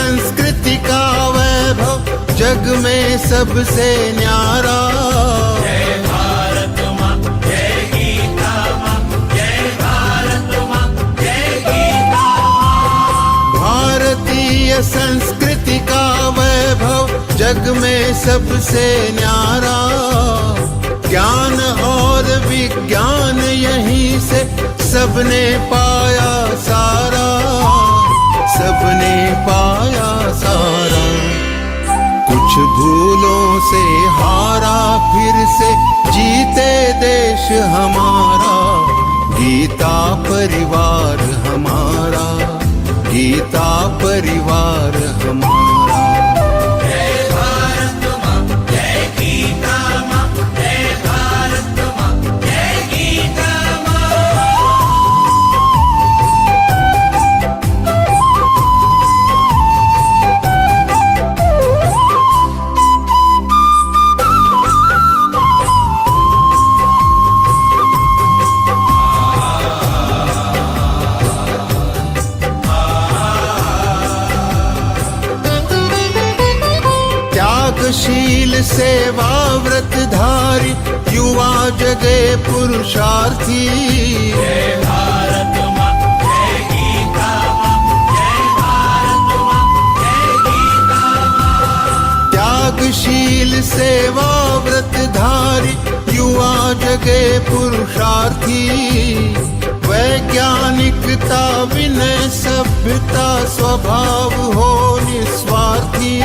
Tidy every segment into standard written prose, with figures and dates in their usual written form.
संस्कृति का वैभव जग में सबसे न्यारा। जय भारत माँ, जय गीता माँ, जय भारत माँ, जय गीता माँ। भारतीय संस्कृति का वैभव जग में सबसे न्यारा। ज्ञान और विज्ञान यहीं से सबने पाया सारा, सबने पाया सारा। कुछ भूलों से हारा फिर से जीते देश हमारा। गीता परिवार हमारा, गीता परिवार हमारा। जय भारत माँ, जय गीता माँ, जय भारत माँ, जय गीता माँ। त्यागशील सेवा व्रतधारी युवा जगे पुरुषार्थी। जय भारत माँ, जय गीता माँ, जय भारत माँ, जय गीता माँ। त्यागशील सेवा व्रतधारी युवा जगे पुरुषार्थी। वैज्ञानिकता विनय सभ्यता स्वभाव हो निस्वार्थी,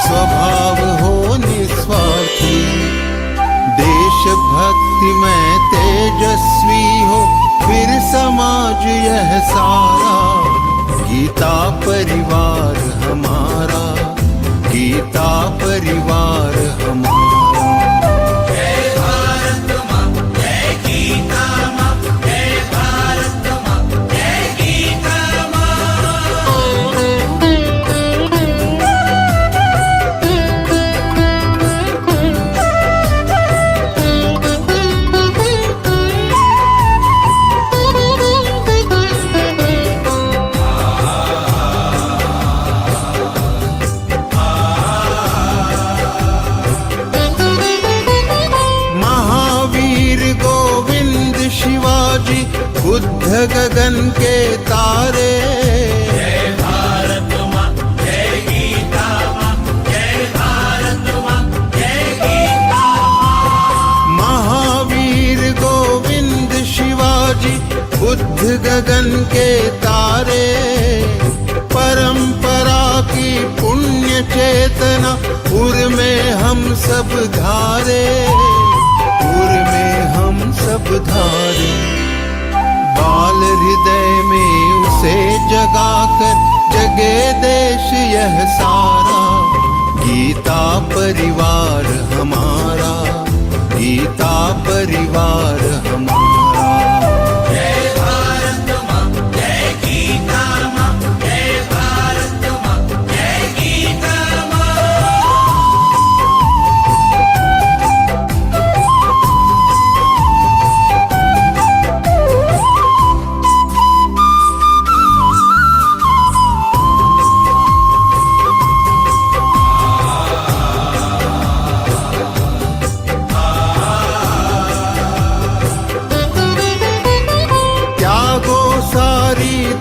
स्वभाव हो निस्वार्थी। देशभक्ति में तेजस्वी हो फिर समाज यह सारा। गीता परिवार हमारा, गीता परिवार हमारा। जय भारत माँ, जय गीता माँ, जय भारत माँ, जय गीता माँ। शिवाजी बुद्ध गगन के तारे। जय भारत माँ, जय गीता माँ, जय भारत माँ, जय गीता माँ। महावीर गोविंद शिवाजी बुद्ध गगन के तारे। परंपरा की पुण्य चेतना उर में हम सब धारे, उर में हम सब धारे। बाल हृदय में उसे जगाकर जगे देश यह सारा। गीता परिवार हमारा, गीता परिवार हमारा। जय भारत माँ, जय गीता माँ, जय भारत माँ, जय गीता माँ।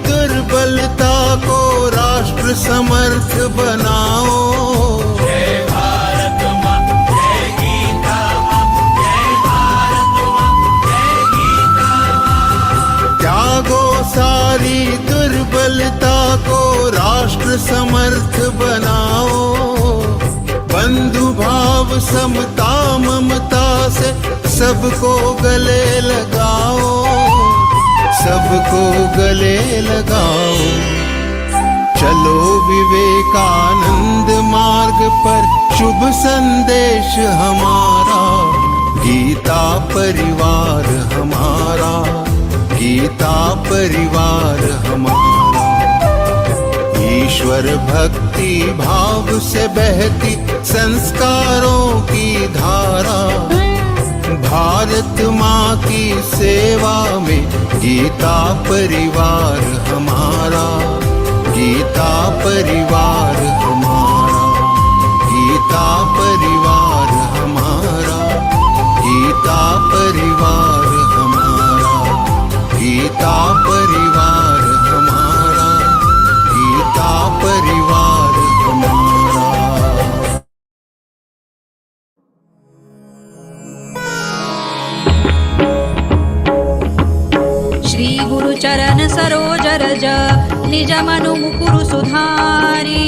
दुर्बलता को राष्ट्र समर्थ बनाओ। जय भारत माँ, जय गीता माँ, जय भारत माँ, जय गीता माँ। त्यागो सारी दुर्बलता को राष्ट्र समर्थ बनाओ। बंधु भाव समता ममता से सबको गले लगाओ, सबको गले लगाओ। चलो विवेकानंद मार्ग पर शुभ संदेश हमारा। गीता परिवार हमारा, गीता परिवार हमारा। ईश्वर भक्ति भाव से बहती संस्कारों की धारा। भारत माँ की सेवा में गीता परिवार हमारा, गीता परिवार हमारा, गीता परिवार हमारा, गीता परिवार हमारा, गीता परिवार हमारा, गीता परिवार हमारा। श्री गुरु चरण सरोज रज निज मनु मुकुरु सुधारी,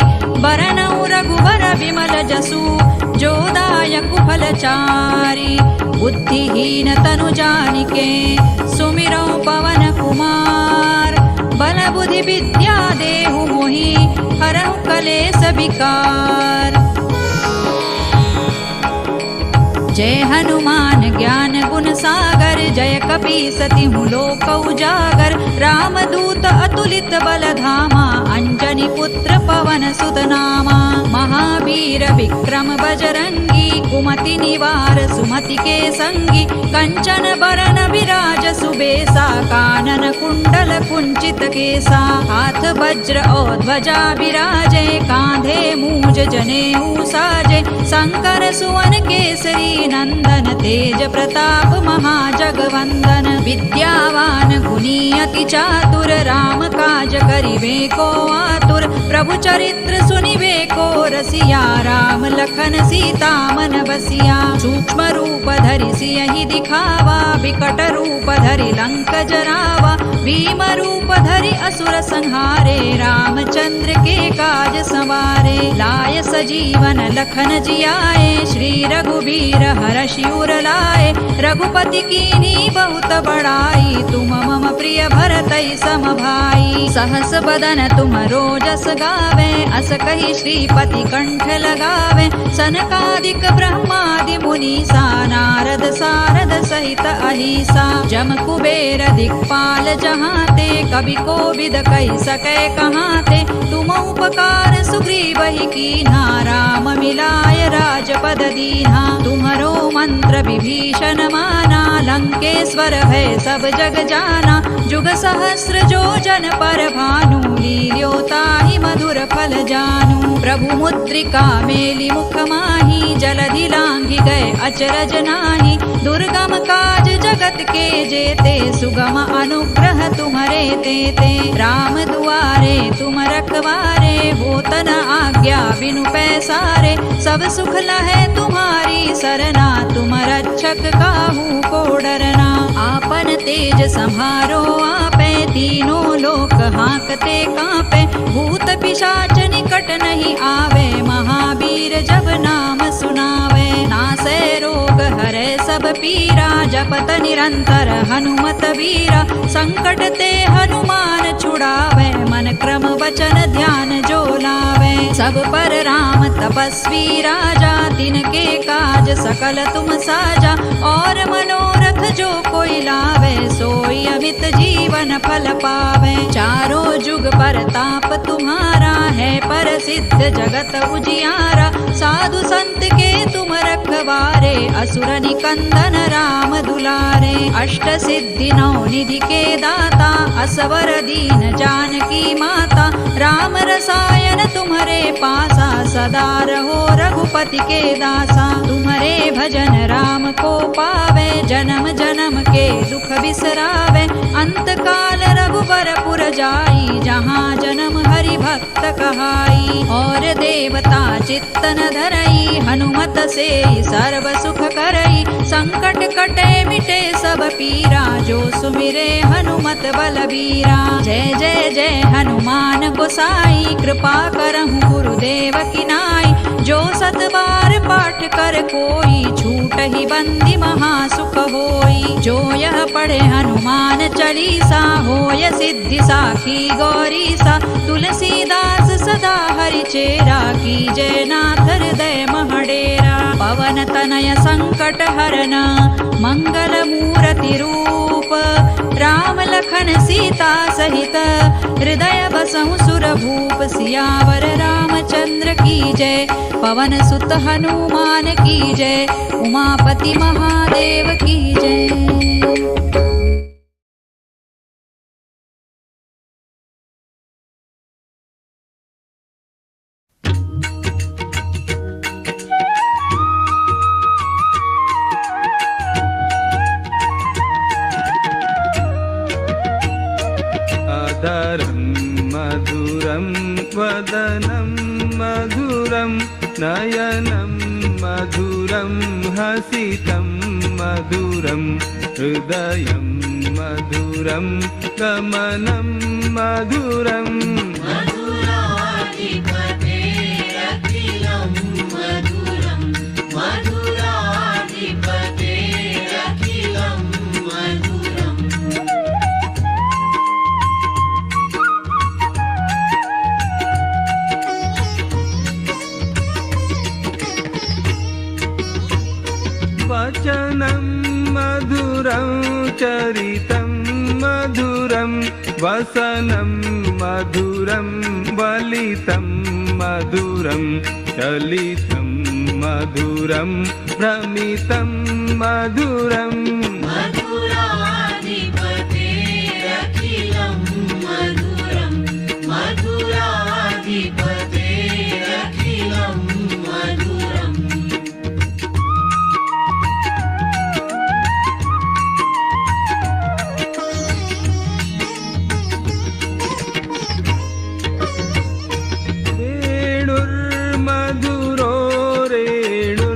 बरनउ रघुबर विमल जसु जो दायक फलचारी। बुद्धिहीन तनु जानिके सुमिरौ पवन कुमार, बल बुद्धि विद्या देहु मोहि हरहु कलेस विकार। जय हनुमान ज्ञान गुण सागर, जय कपीसति लोक उजागर। रामदूत अतुलित बल धामा, अंजनी पुत्र पवन सुत नामा। महावीर विक्रम बजरंगी, कुमति निवार सुमति के संगी। कंचन बरन विराज सुबेसा, कानन कुंडल कुंचित केसा। हाथ वज्र और ध्वजा विराजे, कांधे मूज जनेऊ साजे। शंकर सुवन केसरी नंदन, तेज प्रताप महाजगवंदन। विद्यावान गुणी अति चातुर, राम काज करिबे को आतुर। प्रभु चरित्र सुनिबे को रसिया, राम लखन सीता मन बसिया। सूक्ष्म रूप धरि सियहि दिखावा, विकट रूप धरि लंक जरावा। भीम रूप धरि असुर संहारे, रामचंद्र के काज संवारे। लाय सजीवन लखन जियाए, श्री रघुबीर हरषि उर लाए। रघुपति कीन्ही बहुत बड़ाई, तुम मम प्रिय भरतहि सम भाई। सहस बदन तुम रोजस गावे, अस कहि श्रीपति कंठ लगावे। सनकादिक ब्रह्मादि मुनीसा, नारद सारद सहित अहिसा। जम कुबेर दिक्पाल जहाते, कवि कोविद कहि सकै कहाते। तुम उपकार सुग्रीवहि कीन्हा, राम मिलाय राजपद दीन्हा। तुम्हरो मंत्र विभीषण माना, लंकेश्वर भय सब जग जाना। जुग सहस्र जो जन पर भानु, लील्योताहि मधुर फल जानू। प्रभु मुद्रिका मेलि मुख माहि, जलधि लांघि गए अचरज नाही। दुर्गम काज जगत के जेते, सुगम अनुग्रह तुम्हरे तेते। राम दुआरे तुम रखवारे, होत न आज्ञा बिनु पैसारे। सब सुख लहै तुम्हारी सरना, तुम रक्षक काहू को डरना। आपन तेज सम्हारो आपे, तीनों लोक हांकते कांपे। भूत पिशाच निकट नहीं आवे, महावीर जब नाम सुनावे। नासै रोग हरै सब पीरा, जपत निरंतर हनुमत वीरा। संकट ते हनुमान छुड़ावे, मन क्रम वचन ध्यान जो लावे। सब पर राम तपस्वी राजा, तिनके काज सकल तुम साजा। और मनोरथ जो कोई लावे, सोई अमित जीवन फल पावे। चारों जुग परताप तुम्हारा है, प्रसिद्ध जगत उजियारा। साधु संत के तुम रखवारे, असुर निकंदन राम दुलारे। अष्ट सिद्धि नौ निधि के दाता, असवर दीन जानकी माता। राम रसायन तुम्हारे पासा, सदा रहो रघुपति के दासा। तुम्हारे भजन राम को पावे, जन्म जन्म के दुख बिसरावे। अंत काल रघुबर पुर जाई, जहाँ जन्म हरि भक्त कहाई। और देवता चित्त न धरई, हनुमत से सर्व सुख करई। संकट कटे मिटे सब पीरा, जो सुमिरे हनुमत बलबीरा। जय जय जय हनुमान गोसाई, कृपा करहु गुरुदेव की नाई। जो सत बार पाठ कर कोई, छूट ही बंदी महासुख होई। जो यह पढ़े हनुमान चालीसा, होय सिद्धि साखी गौरीसा। तुलसीदास सदा हरि चेरा, की जय नाथ हृदय महडेरा। पवन तनय संकट हरन, मंगल मूर्ति रूप। राम लखन सीता सहित, हृदय बसहु सुर भूप। सियावर रामचंद्र की जय, पवन सुत हनुमान की जय। उमापति महादेव की जय। वदनं मधुरं नयनं मधुरं हसितं मधुरं हृदयं मधुरं गमनं मधुरम् मधुराधिपतेरखिलं मधुरं मधुराधिपतेरखिलं मधुरम् वचनं मधुरं चरितं मधुरं वसनं मधुरं वलितं मधुरं चलितं मधुरं भ्रमितं मधुरम् मधुराधिपतेरखिलं मधुरं मधुराधिपतेरखिलं मधुरम् वेणुर्मधुरो रेणुर्मधुराः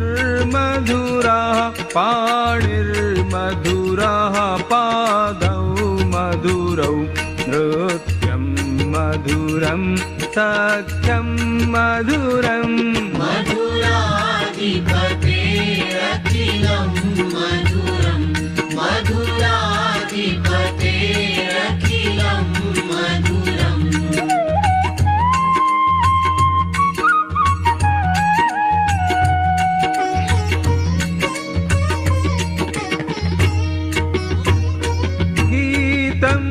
पाणिर्मधुराः पादौ मधुरौ नृत्यं मधुरं सख्यं मधुरम् मधुराधिपतेरखिलं मधुरं मधुराधिपतेरखिलं मधुरम् गीतं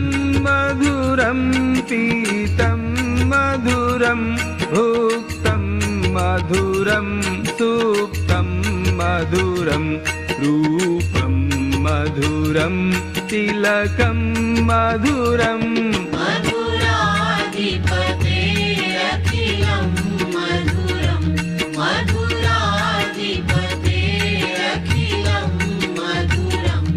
मधुरं पीतं मधुरं भुक्तं मधुरं सुप्तं मधुरं रूपं मधुरं तिलकं मधुरम् मधुराधिपतेरखिलं मधुरं मधुराधिपतेरखिलं मधुरम्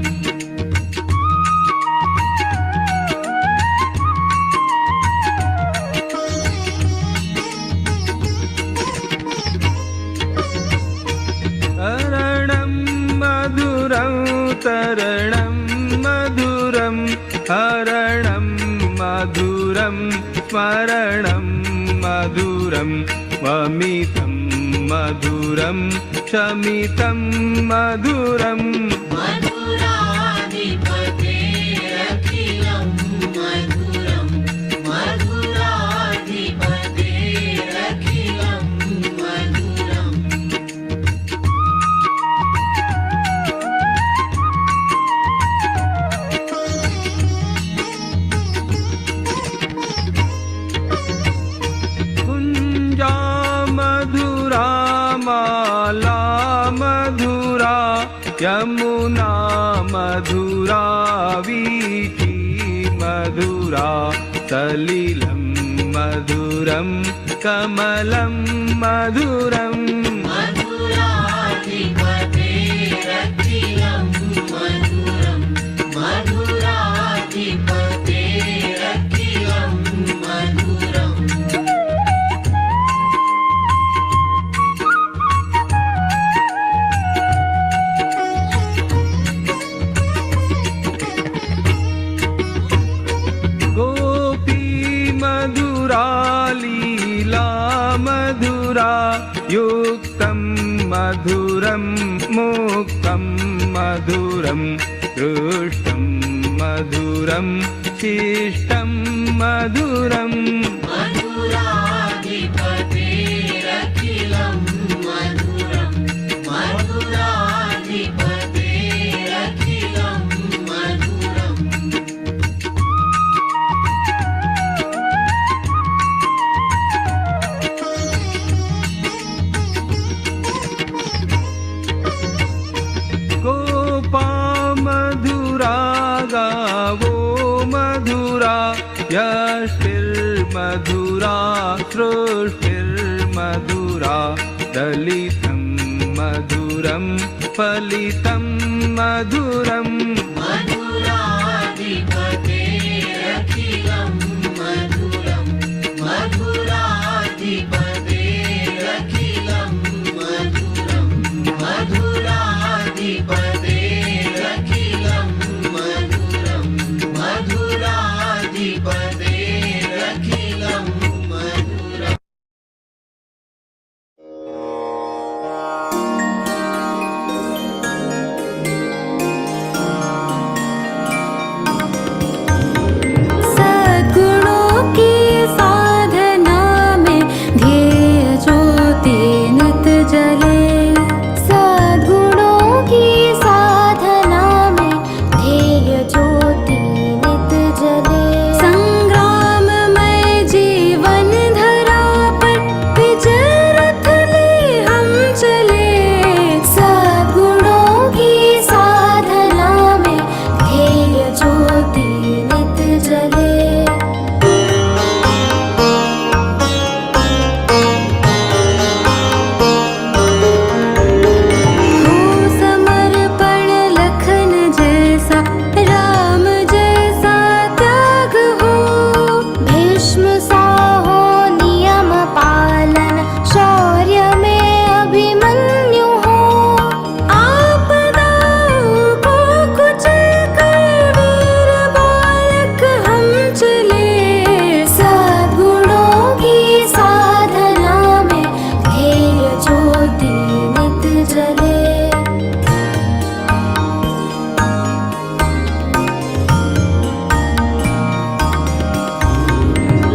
हरणं मधुरं तरणं मधुरं हरणं मधुरं स्मरणं मधुरं वमितं मधुरं शमितं मधुरम् मधुराधिपतेरखिलं मधुरं मधुराधिपतेरखिलं मधुरम् कुञ्जा मधुरा माला मधुरा यमुना मधुरा वीथी मधुरा सलिलं मधुरं कमलं मधुरम् मधुराधिपतेरखिलं मधुरं मधुराधिपतेरखिलं मधुरम् गोपी मधुरा लीला मधुरा युक्तं मधुरं मुक्तं मधुरं दृष्टं मधुरं शिष्टं मधुरम् मधुराधिपतेरखिलं मधुरं मधुराधिपतेरखिलं मधुरम् गोपा मधुरा गावो मधुरा यष्टिर्मधुरा सृष्टिर्मधुरा दलितं मधुरं फलितं मधुरम् मधुराधिपतेरखिलं मधुरं मधुराधिपतेरखिलं मधुराधिपतेरखिलं मधुरं मधुराधिपतेरखिलं मधुरम्। सद्गुणों की साधना में ध्येय ज्योति नित जले। सद्गुणों की साधना में ध्येय ज्योति नित जले। संग्राममय जीवन धरा पर विजय रथ ले हम चले। सद्गुणों की साधना में ध्येय ज्योति नित जले। हो समर्पण लखन जैसा, राम जैसा त्याग हो। भीष्म सा हो नियम पालन, शौर्य में अभिमन्यु हो। आपदाओं को कुचल कर वीर बालक हम चले। सद्गुणों की साधना में ध्येय ज्योति नित जले।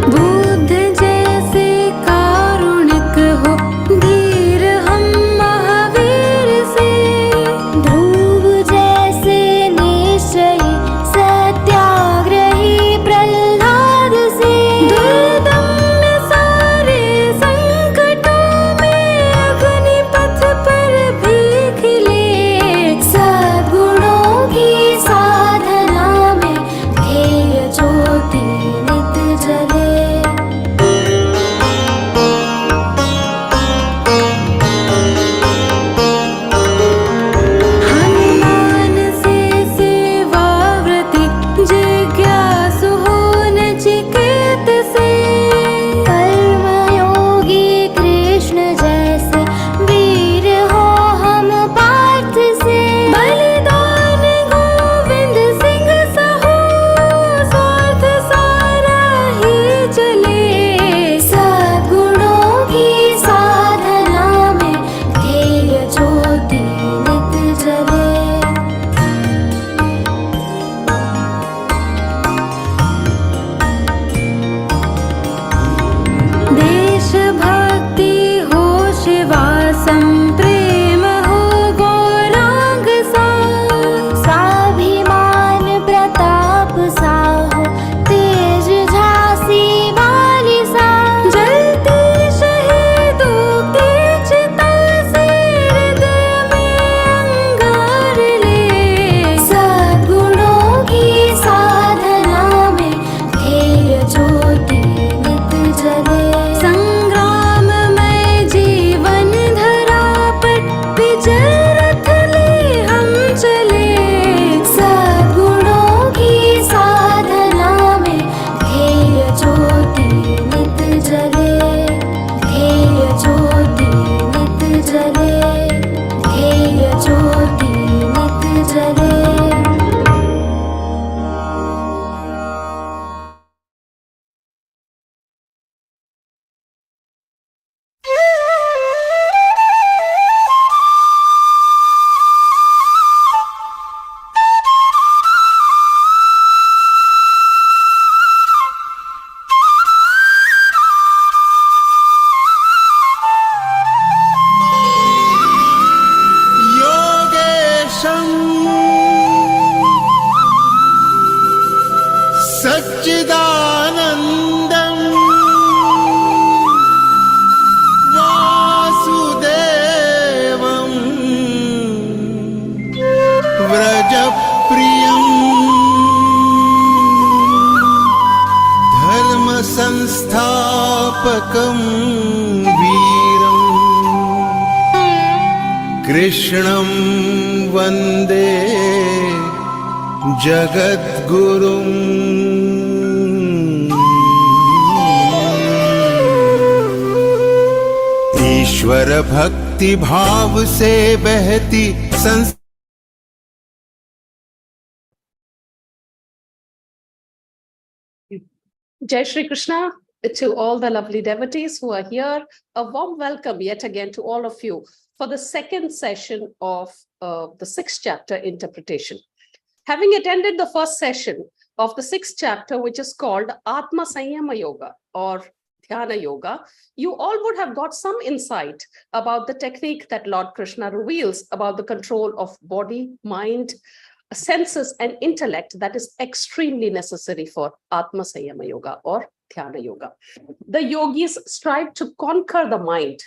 बुद्ध जैसे कारुणिक हो, धीर हम महावीर से। ध्रुव जैसे निश्चयी, सत्याग्रही प्रहलाद से। दुर्दम्य सारे संकटों में अग्निपथ पर भी खिले। सद्गुणों की साधना में ध्येय ज्योति नित जले। हनुमान से सेवाव्रती, जिज्ञासु हो नचिकेत से। कर्मयोगी कृष्ण जैसे, वीर हो हम पार्थ से। बलिदान गोविंद सिंह सहो, स्वार्थ सारा ही चले। सद्गुणों की साधना में ध्येय ज्योति नित जले। देशभक्ति हो शिवासम, प्रेम हो गौरांग सा। स्वाभिमान प्रताप सा हो, तेज झांसी वाली सा। जलती शहीदों की चिता से, हृदय में अंगार ले। सद्गुणों की साधना में ध्येय ज्योति नित जले। संग्राममय जीवन धरा पर विजय रथ ले हम चले। सद्गुणों की साधना में ध्येय ज्योति नित जले। ध्येय ज्योति नित जले। ध्येय ज्योति नित जले। योगेशं सच्चिदानन्दं वासुदेवं व्रजप्रियं धर्मसंस्थापकं वीरम् कृष्णं वन्दे जगद्गुरुम्। ईश्वर भक्ति भाव से बहती संस्कृति Jai Shri Krishna to all the lovely devotees who are here. A warm welcome yet again to all of you for the second session of the sixth chapter interpretation. Having attended the first session of the sixth chapter, which is called Atma Sanyama Yoga or Dhyana Yoga, you all would have got some insight about the technique that Lord Krishna reveals about the control of body, mind, senses, and intellect that is extremely necessary for Atma Sanyama Yoga or Dhyana Yoga. The yogis strive to conquer the mind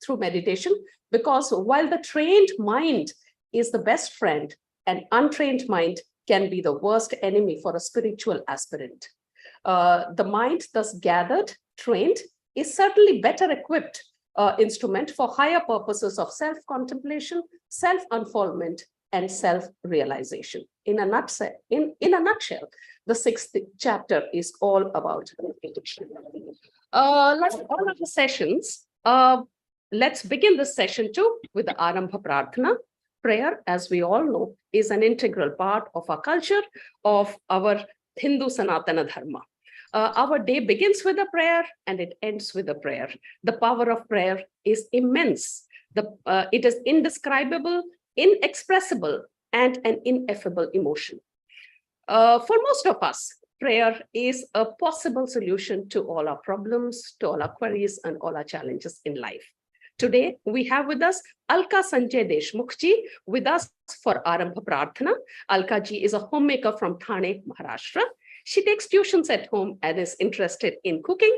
through meditation, because while the trained mind is the best friend, an untrained mind can be the worst enemy for a spiritual aspirant. The mind thus gathered, trained, is certainly better equipped instrument for higher purposes of self-contemplation, self-unfoldment, and self-realization. In a nutshell, the sixth chapter is all about meditation. Like all of the sessions, let's begin this session too with the Arambha Prarthana. Prayer, as we all know, is an integral part of our culture, of our Hindu Sanatana Dharma. Our day begins with a prayer and it ends with a prayer. The power of prayer is immense. It is indescribable, inexpressible, and an ineffable emotion. For most of us, prayer is a possible solution to all our problems, to all our queries, and all our challenges in life. Today, we have with us Alka Sanjay Deshmukhji with us for Arambha Prarthana. Alka ji is a homemaker from Thane, Maharashtra. She takes tuitions at home and is interested in cooking.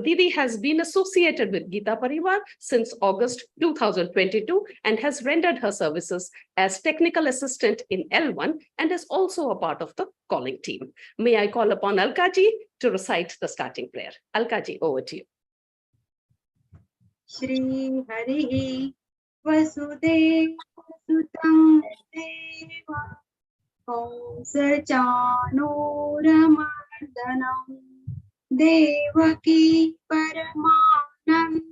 Didi has been associated with Geeta Parivar since August 2022 and has rendered her services as technical assistant in L1 and is also a part of the calling team. May I call upon Alka ji to recite the starting prayer. Alka ji, over to you. Shri Harihi Vasudevasutam Deva Kamsachanuramardhanam Devaki Paramanandam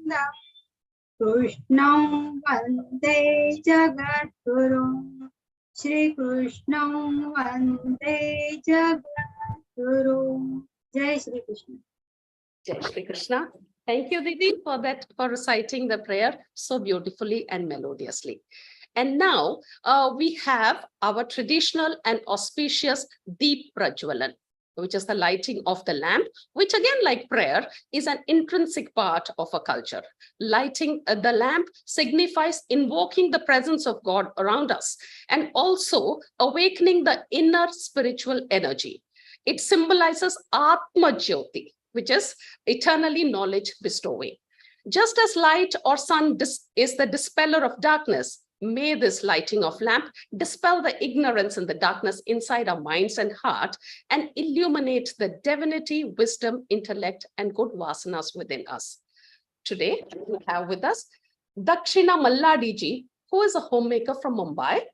Krishnam Vande Jagadgurum Shri Krishnam Vande Jagadgurum. Jai Shri Krishna. Jai Shri Krishna. Thank you, Didi, for reciting the prayer so beautifully and melodiously. And now we have our traditional and auspicious Deep Prajwalan, which is the lighting of the lamp, which again, like prayer, is an intrinsic part of a culture. Lighting the lamp signifies invoking the presence of God around us and also awakening the inner spiritual energy. It symbolizes Atma Jyoti, which is eternally knowledge bestowing. Just as light or sun is the dispeller of darkness, may this lighting of lamp dispel the ignorance and the darkness inside our minds and heart and illuminate the divinity, wisdom, intellect, and good vasanas within us. Today, we have with us Dakshina Malladiji, who is a homemaker from Mumbai.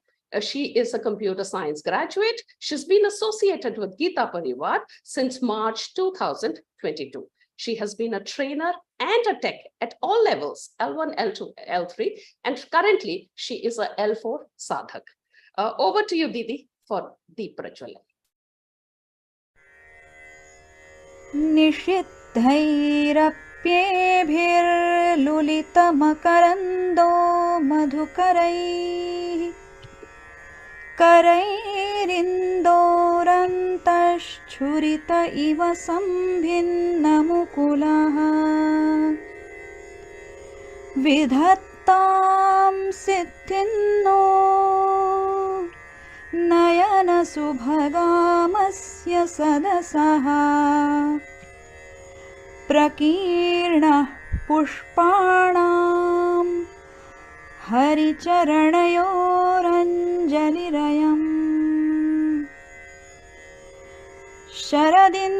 She is a computer science graduate. She's been associated with Geeta Parivar since March 2022. She has been a trainer and a tech at all levels, L1, L2, L3, and currently she is a L4 sadhak. Over to you, Didi, for Deep Prajwalan. निशिद्धैरप्येभिर्लुलितमकरन्दो मधुकरैः करैरिन्दोरन्तश्छुरित इव सम्भिन्नमुकुलः विधत्तां सिद्धिन्नो नयनसुभगामस्य सदसः प्रकीर्णः पुष्पाणां हरिचरणयोरञ्जलिरयम् शरदिन्दुनिभां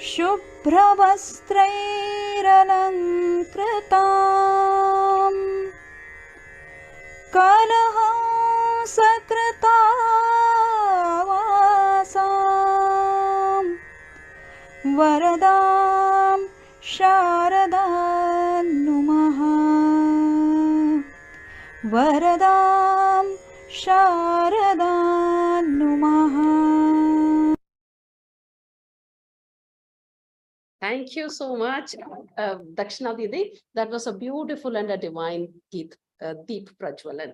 शुभ्रवस्त्रैरलङ्कृतां कलहंसकृतावासां वरदां शारदां नुमः वरदां Sharda नुमः. Thank you so much, Dakshina Didi. That was a beautiful and a divine deep Prajwalan.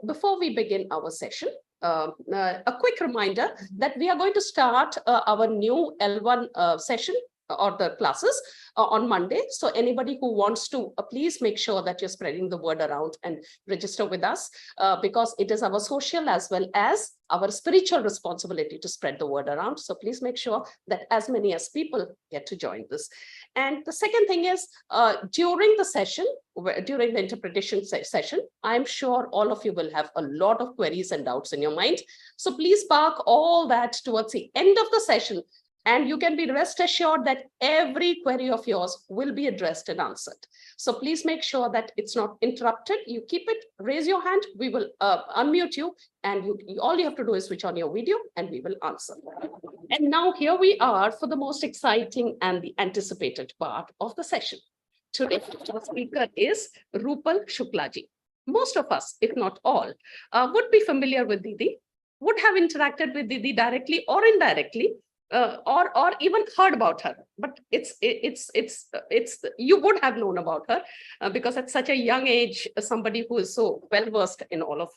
Before we begin our session, a quick reminder that we are going to start our new L1 session or the classes on Monday. So anybody who wants to, please make sure that you're spreading the word around and register with us because it is our social as well as our spiritual responsibility to spread the word around. So please make sure that as many as people get to join this. And the second thing is during the session, during the interpretation session, I'm sure all of you will have a lot of queries and doubts in your mind. So please park all that towards the end of the session. And you can be rest assured that every query of yours will be addressed and answered. So please make sure that it's not interrupted. You keep it, raise your hand, we will unmute you, and all you have to do is switch on your video and we will answer. And now here we are for the most exciting and the anticipated part of the session. Today, our speaker is Rupal Shukla ji. Most of us, if not all, would be familiar with Didi, would have interacted with Didi directly or indirectly, or even heard about her, but you would have known about her because at such a young age, somebody who is so well versed in all of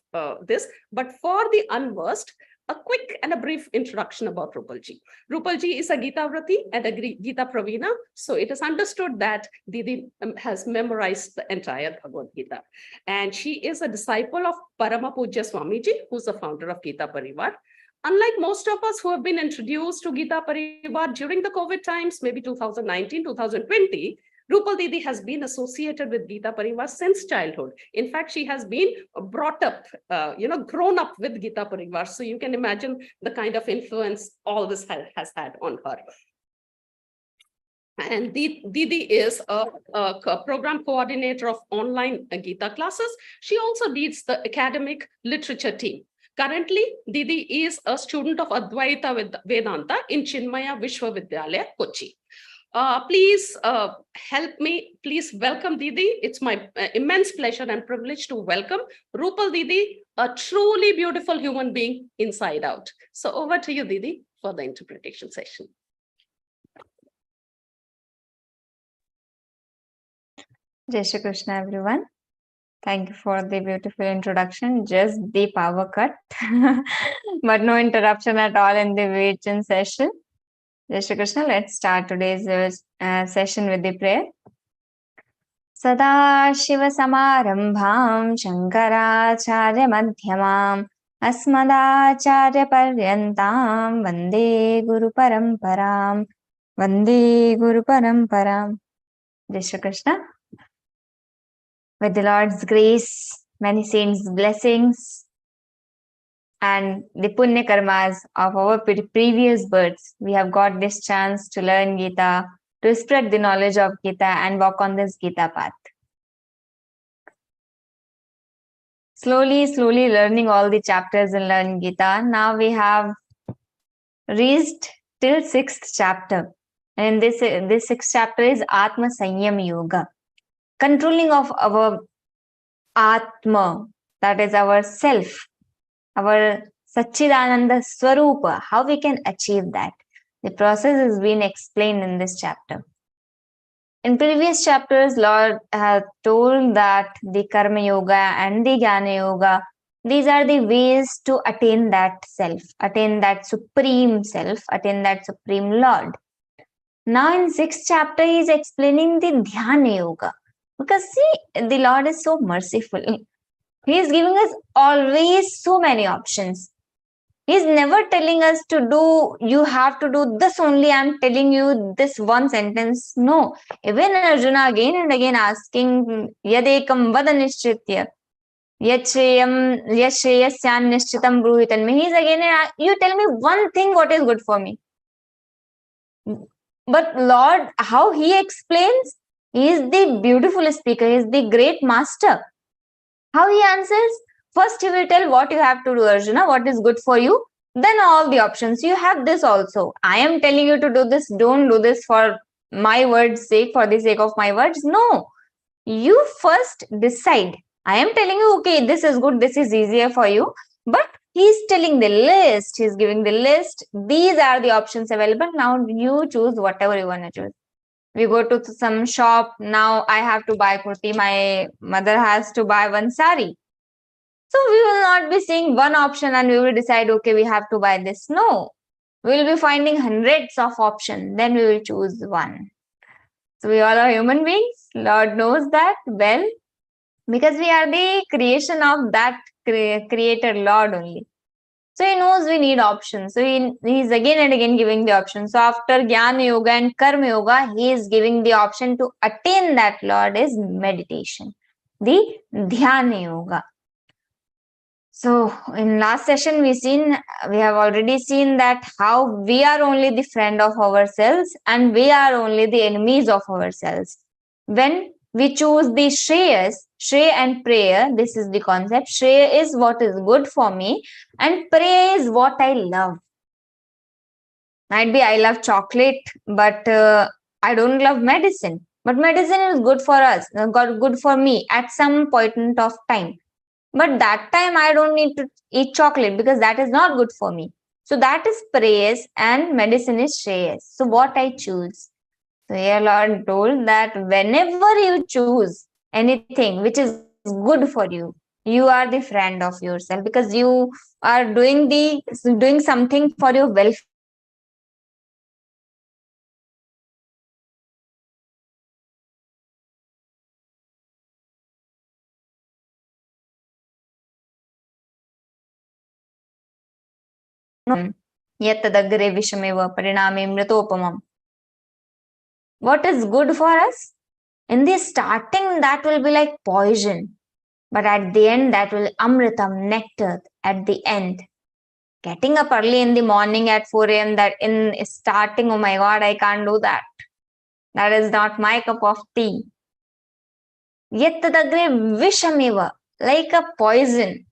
this. But for the unversed, a quick and a brief introduction about Rupal ji. Rupal ji is a Geeta Vrati and a Geeta Pravina, so it is understood that Didi has memorized the entire Bhagavad-Gītā, and she is a disciple of Parama Pujya Swamiji, who's the founder of Geeta Parivar. Unlike most of us who have been introduced to Geeta Parivar during the COVID times, maybe 2019, 2020, Rupal Didi has been associated with Geeta Parivar since childhood. In fact, she has been brought up, grown up with Geeta Parivar. So you can imagine the kind of influence all this has had on her. And Didi is a program coordinator of online Geeta classes. She also leads the academic literature team. Currently, Didi is a student of Advaita Vedanta in Chinmaya Vishwavidyalaya, Kochi. Please help me, please welcome Didi. It's my immense pleasure and privilege to welcome Rupal Didi, a truly beautiful human being inside out. So over to you, Didi, for the interpretation session. Jai Shri Krishna, everyone. Thank you for the beautiful introduction. Just the power cut, but no interruption at all in the Vachan session. Jai Shri Krishna, let's start today's session with the prayer. Sada Shiva Samarambham Shankaracharya Madhyamam Asmadacharya Paryantam Vande Guru Paramparam Vande Guru Paramparam. Jai Shri Krishna. With the Lord's grace, many saints' blessings, and the punya karmas of our previous births, we have got this chance to learn Geeta, to spread the knowledge of Geeta and walk on this Geeta path. Slowly learning all the chapters in Learn Geeta. Now we have reached till 6th chapter. And this 6th chapter is Atma Sanyam Yoga. Controlling of our Atma, that is our self, our Satchidananda Swarupa, how we can achieve that. The process has been explained in this chapter. In previous chapters, Lord has told that the Karma Yoga and the Jnana Yoga, these are the ways to attain that self, attain that supreme self, attain that supreme Lord. Now in 6th chapter, he is explaining the Dhyana Yoga. Because see, the Lord is so merciful. He is giving us always so many options. He is never telling us to do, you have to do this only, I am telling you this one sentence. No. Even Arjuna again and again asking, Yadekam vada nishchitya, yashreyasyan nishchitam bruhitan. He is again, you tell me one thing what is good for me. But Lord, how he explains, he is the beautiful speaker, he is the great master. How he answers? First he will tell what you have to do, Arjuna, what is good for you. Then all the options. You have this also. I am telling you to do this. Don't do this for my word's sake, for the sake of my words. No. You first decide. I am telling you, okay, this is good, this is easier for you, but he's telling the list, he's giving the list. These are the options available. Now you choose whatever you want to choose. We go to some shop. Now I have to buy kurti. My mother has to buy one sari. So we will not be seeing one option and we will decide, okay, we have to buy this. No, we will be finding hundreds of options. Then we will choose one. So we all are human beings. Lord knows that well, because we are the creation of that creator Lord only. So he knows we need options. So he's again and again giving the option. So after Jnana Yoga and Karma Yoga, he is giving the option to attain that Lord is meditation, the Dhyana Yoga. So in last session, we have already seen that how we are only the friend of ourselves and we are only the enemies of ourselves. When we choose the Shreyas, Shreya and prayer, this is the concept. Shreya is what is good for me and prayer is what I love. Might be I love chocolate, but I don't love medicine. But medicine is good for us, good for me at some point of time. But that time I don't need to eat chocolate because that is not good for me. So that is prayers and medicine is Shreyas. So what I choose? So here Lord told that whenever you choose anything which is good for you, you are the friend of yourself because you are doing something for your welfare. Yattadagre vishameva pariname mritopamam. What is good for us? In the starting, that will be like poison. But at the end, that will amritam, nectar at the end. Getting up early in the morning at 4 a.m. that in starting, oh my God, I can't do that. That is not my cup of tea. Yattadagre vishameva, like a poison.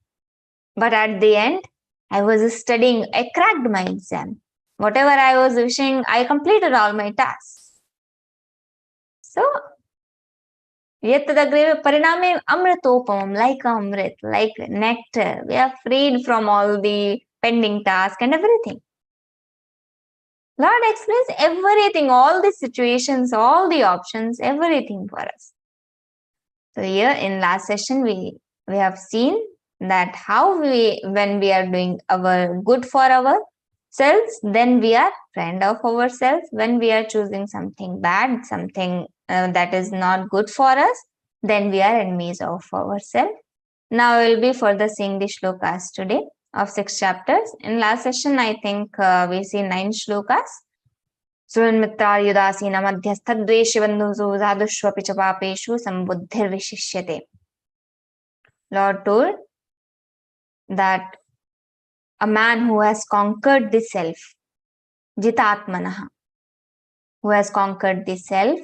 But at the end, I was studying, I cracked my exam. Whatever I was wishing, I completed all my tasks. So, Yattadagre pariname amritopamam, like amrit, like nectar. We are freed from all the pending tasks and everything. Lord explains everything, all the situations, all the options, everything for us. So here in last session, we have seen that how when we are doing our good for ourselves, then we are friend of ourselves. When we are choosing something bad, something that is not good for us, then we are enemies of ourselves. Now we will be further seeing the shlokas today of 6 chapters. In last session, I think we see 9 shlokas. Suranmitra yudasina madhyastadveshi bandhusu zadushvapi cha papeshu sambuddhir vishishyate. Lord told that a man who has conquered the self, jitatmanaha, who has conquered the self,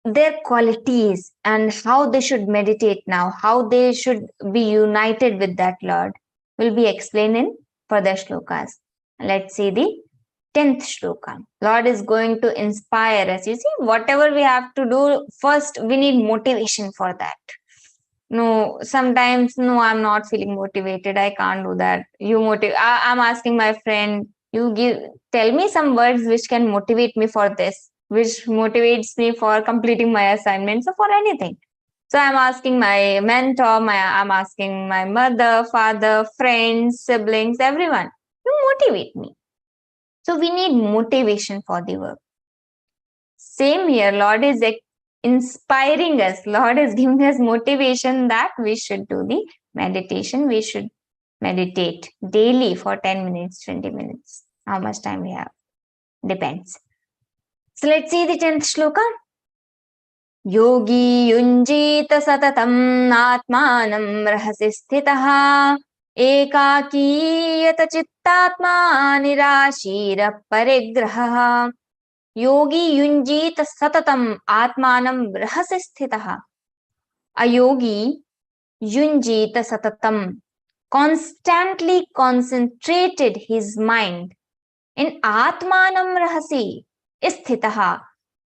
their qualities and how they should meditate now, how they should be united with that Lord will be explained in further shlokas. Let's see the 10th shloka. Lord is going to inspire us. You see, whatever we have to do, first we need motivation for that. No, sometimes, no, I'm not feeling motivated. I can't do that. I'm asking my friend, tell me some words which can motivate me for this, which motivates me for completing my assignments or for anything. So I'm asking my mentor, I'm asking my mother, father, friends, siblings, everyone to motivate me. So we need motivation for the work. Same here, Lord is inspiring us. Lord is giving us motivation that we should do the meditation. We should meditate daily for 10 minutes, 20 minutes. How much time we have? Depends. So let's see the 10th shloka. Yogi yunjita satatam atmanam rahasi sthitaha ekakiyata chittatma nirashira parigraha. Yogi yunjita satatam atmanam rahasi sthitaha. A yogi yunjita satatam, constantly concentrated his mind in atmanam rahasi sthitaha,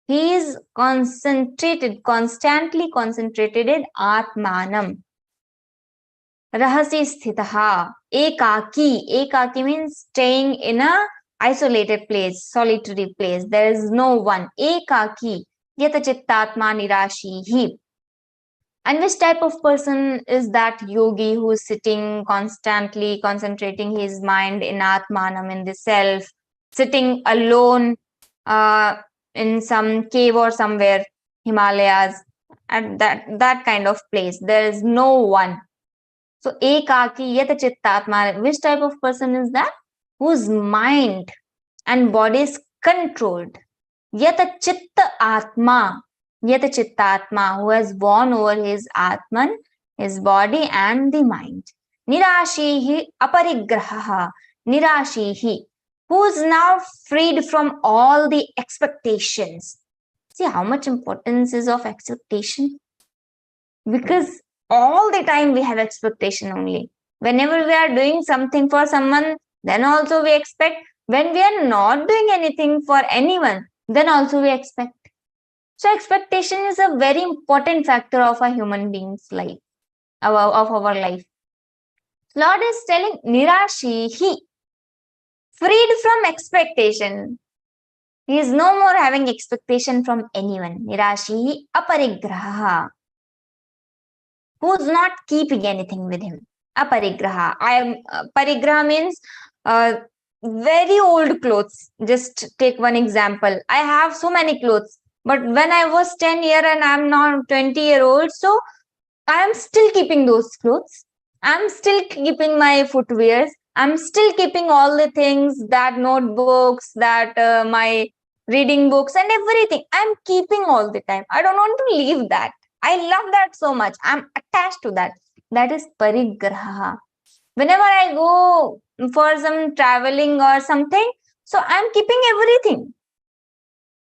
He is constantly concentrated in Atmanam. Rahasi sthitaha. Ekaki means staying in a isolated place, solitary place. There is no one. Ekaki. Yata chittatma nirashihi. And which type of person is that yogi who is sitting constantly concentrating his mind in Atmanam, in the self, sitting alone in some cave or somewhere, Himalayas, at that kind of place. There is no one. So, ekaki yata chittatma, which type of person is that? Whose mind and body is controlled. Yata chitta atma, who has won over his atman, his body and the mind. Nirashihi aparigraha, nirashihi, who is now freed from all the expectations. See how much importance is of expectation? Because all the time we have expectation only. Whenever we are doing something for someone, then also we expect. When we are not doing anything for anyone, then also we expect. So expectation is a very important factor of a human being's life, of our life. Lord is telling nirashihi, freed from expectation. He is no more having expectation from anyone. Nirashihi aparigraha, who's not keeping anything with him. Aparigraha. Parigraha means very old clothes. Just take one example. I have so many clothes, but when I was 10 year and I'm now 20-year-old, so I am still keeping those clothes. I'm still keeping my footwears. I'm still keeping all the things, that notebooks, that my reading books and everything. I'm keeping all the time. I don't want to leave that. I love that so much. I'm attached to that. That is parigraha. Whenever I go for some traveling or something, so I'm keeping everything.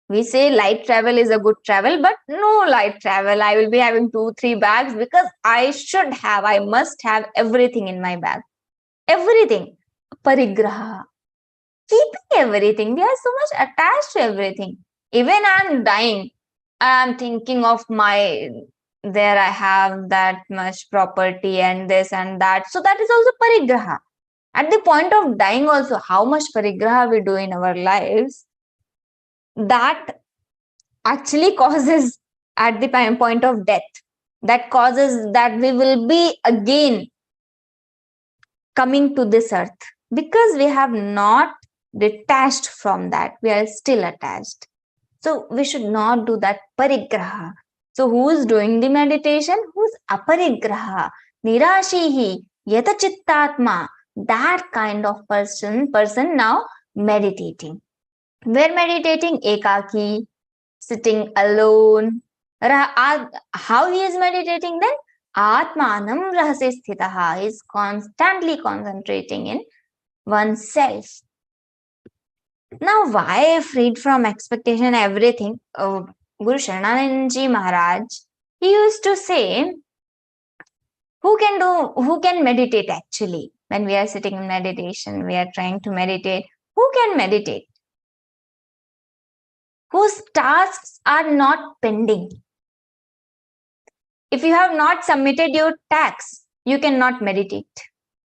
We say light travel is a good travel, but no light travel. I will be having 2-3 bags because I must have everything in my bag. Everything. Parigraha. Keeping everything. We are so much attached to everything. Even I'm dying, I'm thinking of there I have that much property and this and that. So that is also parigraha. At the point of dying also, how much parigraha we do in our lives, that actually causes at the point of death, that causes that we will be again coming to this earth, because we have not detached from that. We are still attached. So we should not do that parigraha. So who is doing the meditation? Who's aparigraha? Nirashihi yata chittatma. That kind of person now meditating. Where meditating? Ekaki, sitting alone. How he is meditating then? Atmanam rahasi sthitaha. He is constantly concentrating in oneself. Now, why freed from expectation, everything? Guru Sharanananji Maharaj, he used to say, who can meditate actually? When we are sitting in meditation, we are trying to meditate. Who can meditate? Whose tasks are not pending. If you have not submitted your tax, you cannot meditate.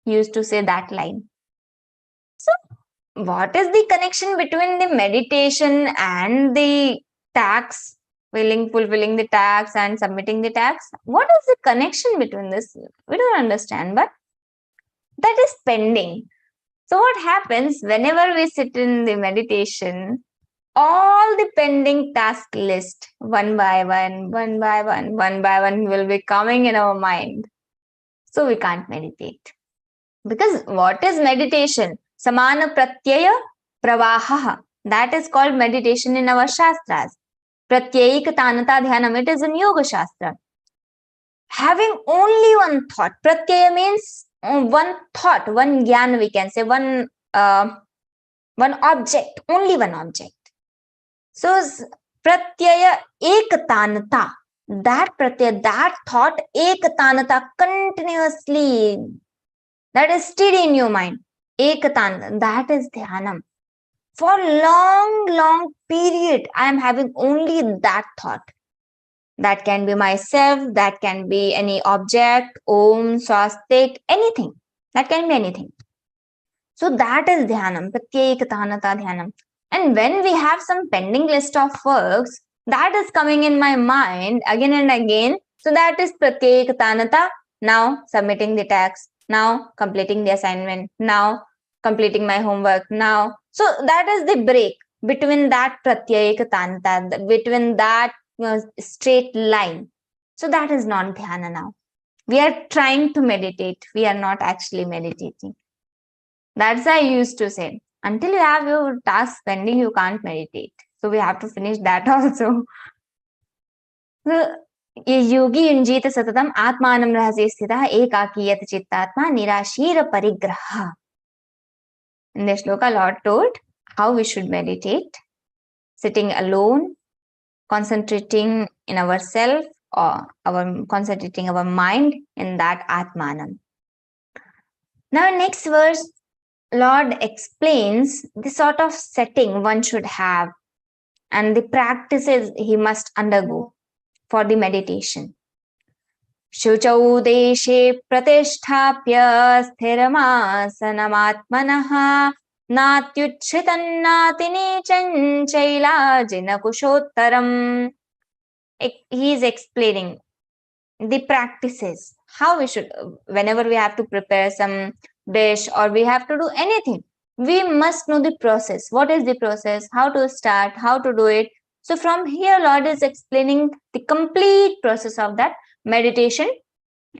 He used to say that line. So, what is the connection between the meditation and the tax, fulfilling the tax and submitting the tax? What is the connection between this? We don't understand, but that is pending. So what happens whenever we sit in the meditation, all the pending task list, one by one will be coming in our mind. So we can't meditate. Because what is meditation? Samana pratyaya pravaha. That is called meditation in our shastras. Pratyayika tanata dhyanam. It is in yoga shastra. Having only one thought. Pratyaya means one thought, one jnana, we can say, one object, only one object. So pratyaya ekatanata. That pratyaya, that thought, ekatanata, continuously, that is steady in your mind. Ekatan, that is dhyanam. For long period, I am having only that thought. That can be myself, that can be any object, Om, Swastik, anything. That can be anything. So that is Dhyanam, Pratyekatanata Dhyanam. And when we have some pending list of works, that is coming in my mind again and again. So that is Pratyekatanata. Now submitting the task, now completing the assignment, now completing my homework, now. So that is the break between that Pratyekatanata, between that straight line. So that is not Dhyana now. We are trying to meditate. We are not actually meditating. That's why I used to say, until you have your task pending, you can't meditate. So we have to finish that also. So, yogi yunjita satatam atmanam rahasya sthitah ekakiyat chittatma nirashira parigraha. In the shloka, Lord told how we should meditate, sitting alone, concentrating in ourself or concentrating our mind in that atmanam. Now, next verse, Lord explains the sort of setting one should have and the practices he must undergo for the meditation. Shuchau deshe pratisthapya sthiramasanamaatmanaha natyuchitannati chaila kushottaram. He is explaining the practices, how we should, whenever we have to prepare some dish or we have to do anything, we must know the process. What is the process? How to start? How to do it? So from here, Lord is explaining the complete process of that meditation.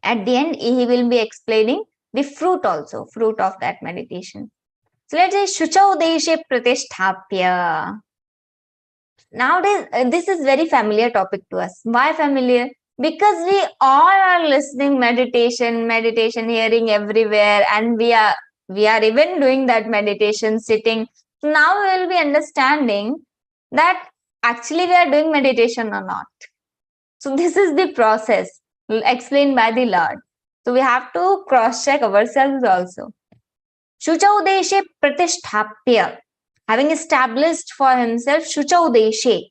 At the end, he will be explaining the fruit also, fruit of that meditation. So let's say Shuchau Deshe Pratisthapya. Nowadays, this is very familiar topic to us. Why familiar? Because we all are listening meditation, hearing everywhere, and we are even doing that meditation, sitting. So now we will be understanding that actually we are doing meditation or not. So this is the process explained by the Lord. So we have to cross-check ourselves also. Shuchau Deshe Pratisthapya. Having established for himself Shuchau Deshe,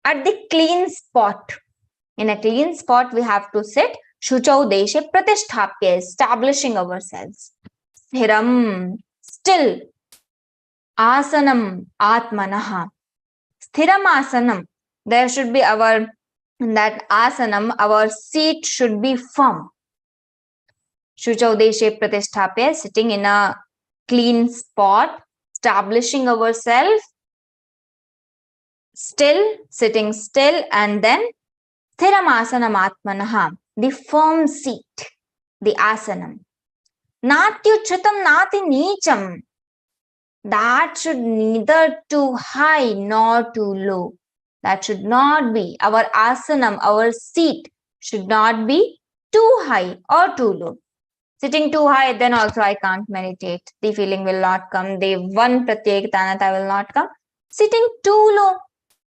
at the clean spot. In a clean spot, we have to sit Shuchau Deshe Pratisthapya, establishing ourselves. Sthiram, still. Asanam, Atmanaha. Sthiram Asanam. There should be that asanam, our seat should be firm. Shuchau Deshe Pratisthapya, sitting in a clean spot, establishing ourselves, still, sitting still, and then Sthiram Asanam Atmanaha, the firm seat, the asanam. Natyuchutam nati nicham, that should neither too high nor too low. That should not be. Our asanam, our seat should not be too high or too low. Sitting too high, then also I can't meditate. The feeling will not come. The one pratyekatanata will not come. Sitting too low,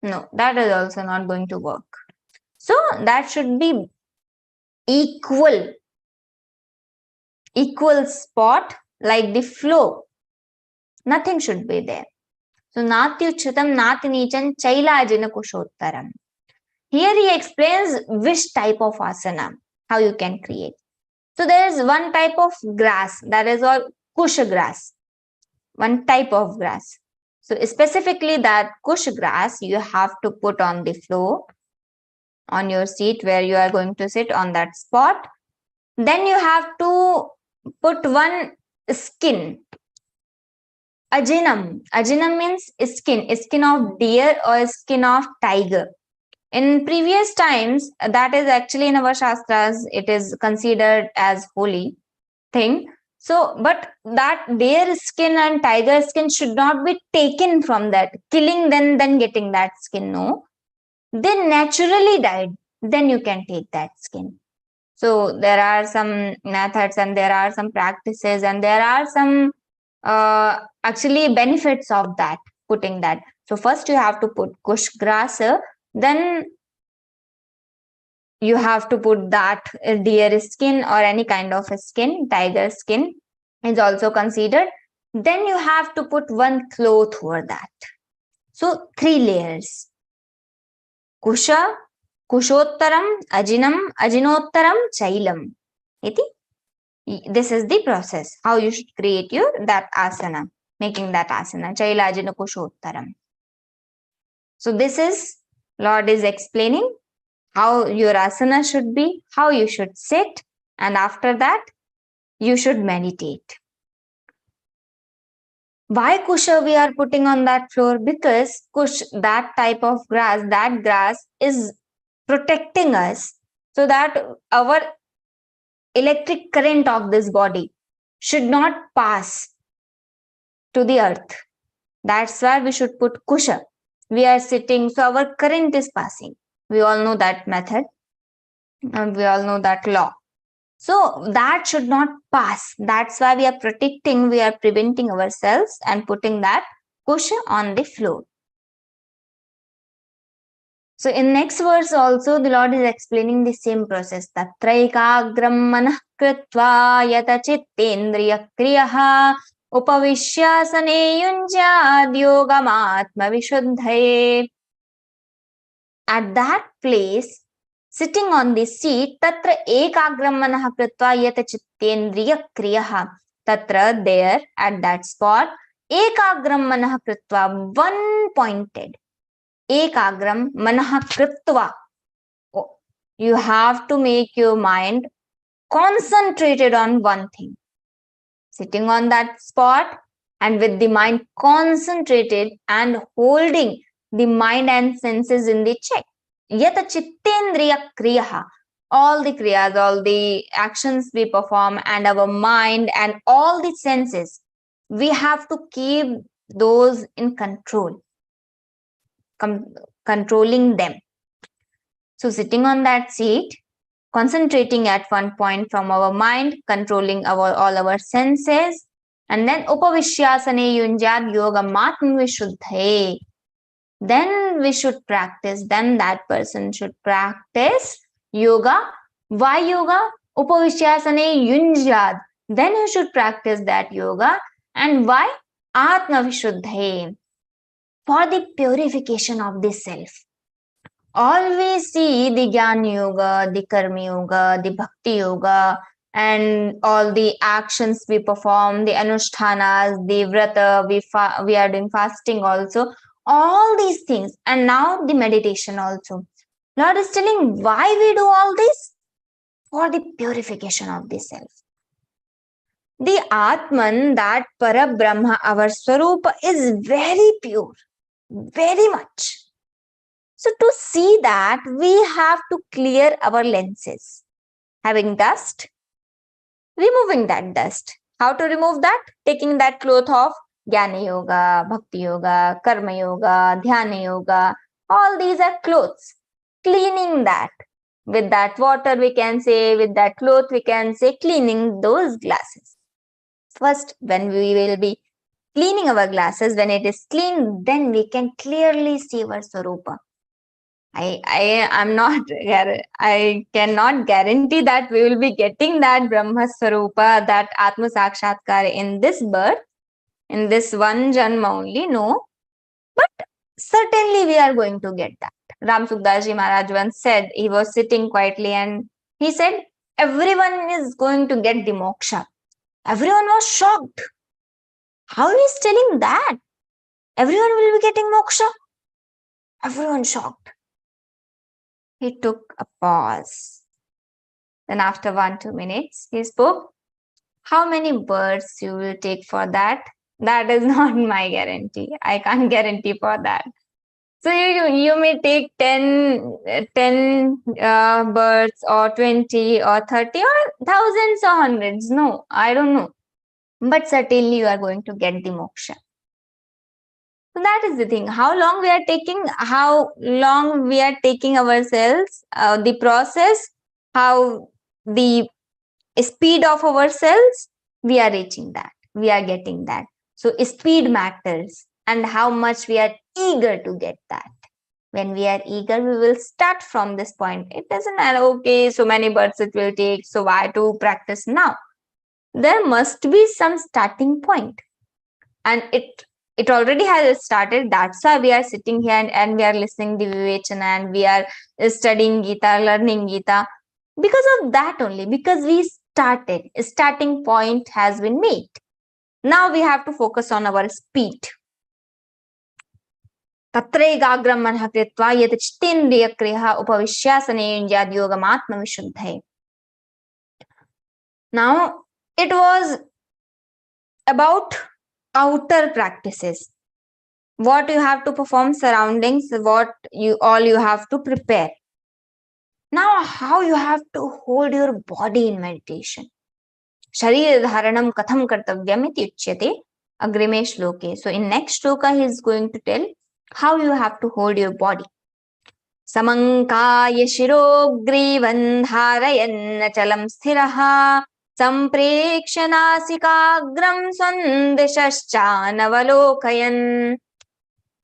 no, that is also not going to work. So that should be equal spot, like the flow. Nothing should be there. So natyuchutam nati nichan chailajina kushottaram. Here he explains which type of asana, how you can create. So there is one type of grass, that is all kush grass. One type of grass. So specifically that kush grass you have to put on the floor, on your seat where you are going to sit on that spot. Then you have to put one skin. Ajinam. Ajinam means skin of deer or skin of tiger. In previous times, that is actually in our Shastras, it is considered as holy thing. So, but that deer skin and tiger skin should not be taken from that, killing then getting that skin. No. They naturally died. Then you can take that skin. So, there are some methods and there are some practices and there are some actually benefits of that, putting that. So, first you have to put kush grass. Then you have to put that deer skin or any kind of a skin, tiger skin is also considered. Then you have to put one cloth over that. So 3 layers. Kusha, Kushottaram, Ajinam, Ajinottaram, Chailam. Iti? This is the process. How you should create that asana. Making that asana. Chaila, Ajina, Kushottaram. So this is, Lord is explaining how your asana should be, how you should sit, and after that, you should meditate. Why kusha we are putting on that floor? Because that type of grass, that grass is protecting us so that our electric current of this body should not pass to the earth. That's why we should put kusha. We are sitting, so our current is passing. We all know that method and we all know that law. So that should not pass. That's why we are protecting, we are preventing ourselves and putting that kusha on the floor. So in next verse also the Lord is explaining the same process. Tatraikagram manah kritva yata chittendriya kriyaha upavishyasane yunjad yogamatma vishuddhaye. At that place, sitting on the seat, tatra ekagram manah kritva yata chittendriya kriyaha. Tatra, there, at that spot, ekagram manah kritva, one pointed. Ekagram manah kritva. You have to make your mind concentrated on one thing. Sitting on that spot and with the mind concentrated and holding the mind and senses in the check. Yata chittendriya kriyaha. All the kriyas, all the actions we perform and our mind and all the senses, we have to keep those in control. Controlling them. So sitting on that seat, concentrating at one point from our mind, controlling all our senses, and then upavishyasane yunjad yoga matma vishuddhaye. Then we should practice, then that person should practice yoga. Why yoga? Upavishyasane yunjad. Then you should practice that yoga. And why? Atma vishuddhaye. For the purification of the self. Always see the Jnana Yoga, the Karma Yoga, the Bhakti Yoga, and all the actions we perform, the Anushtanas, the Vrata, we are doing fasting also, all these things, and now the meditation also. Lord is telling why we do all this? For the purification of the self. The Atman, that Parabrahma, our Swarupa, is very pure, very much. So to see that, we have to clear our lenses. Having dust, removing that dust. How to remove that? Taking that cloth off. Jnana Yoga, Bhakti Yoga, Karma Yoga, Dhyana Yoga. All these are clothes. Cleaning that. With that water we can say, with that cloth we can say, cleaning those glasses. First, when we will be cleaning our glasses, when it is clean, then we can clearly see our Swarupa. I cannot guarantee that we will be getting that Brahma Swarupa, that Atma Sakshatkar in this birth, in this one Janma only, no. But certainly we are going to get that. Ram Sukdas Ji Maharaj once said, he was sitting quietly and he said, everyone is going to get the moksha. Everyone was shocked. How he is telling that? Everyone will be getting moksha? Everyone shocked. He took a pause. Then after 1-2 minutes, he spoke, how many births you will take for that? That is not my guarantee. I can't guarantee for that. So you may take 10 births or 20 or 30 or thousands or hundreds. No, I don't know. But certainly you are going to get the moksha. So that is the thing. How long we are taking ourselves, the process, how the speed of ourselves, we are reaching that. We are getting that. So speed matters and how much we are eager to get that. When we are eager, we will start from this point. It doesn't matter, okay, so many births it will take, so why to practice now? There must be some starting point. And it already has started. That's why we are sitting here and we are listening the Vivechana and we are studying Geeta, learning Geeta. Because of that only, because we started, a starting point has been made. Now we have to focus on our speed. तत्रैकाग्रं मनः कृत्वा यत् चित्तेन्द्रियक्रियः उपविश्यासनेन्द्रियाद्योगमात्मविशुद्धये. Now it was about outer practices, what you have to perform, surroundings, what you have to prepare. Now how you have to hold your body in meditation. Sharir dharanam katham kartavyam iti uchyate agrime shloke. So in next shloka he is going to tell how you have to hold your body. Samankaya shiro grivan dharayan chalam sthiraha Samprekshanasikagram sandeshaschanavalokayan.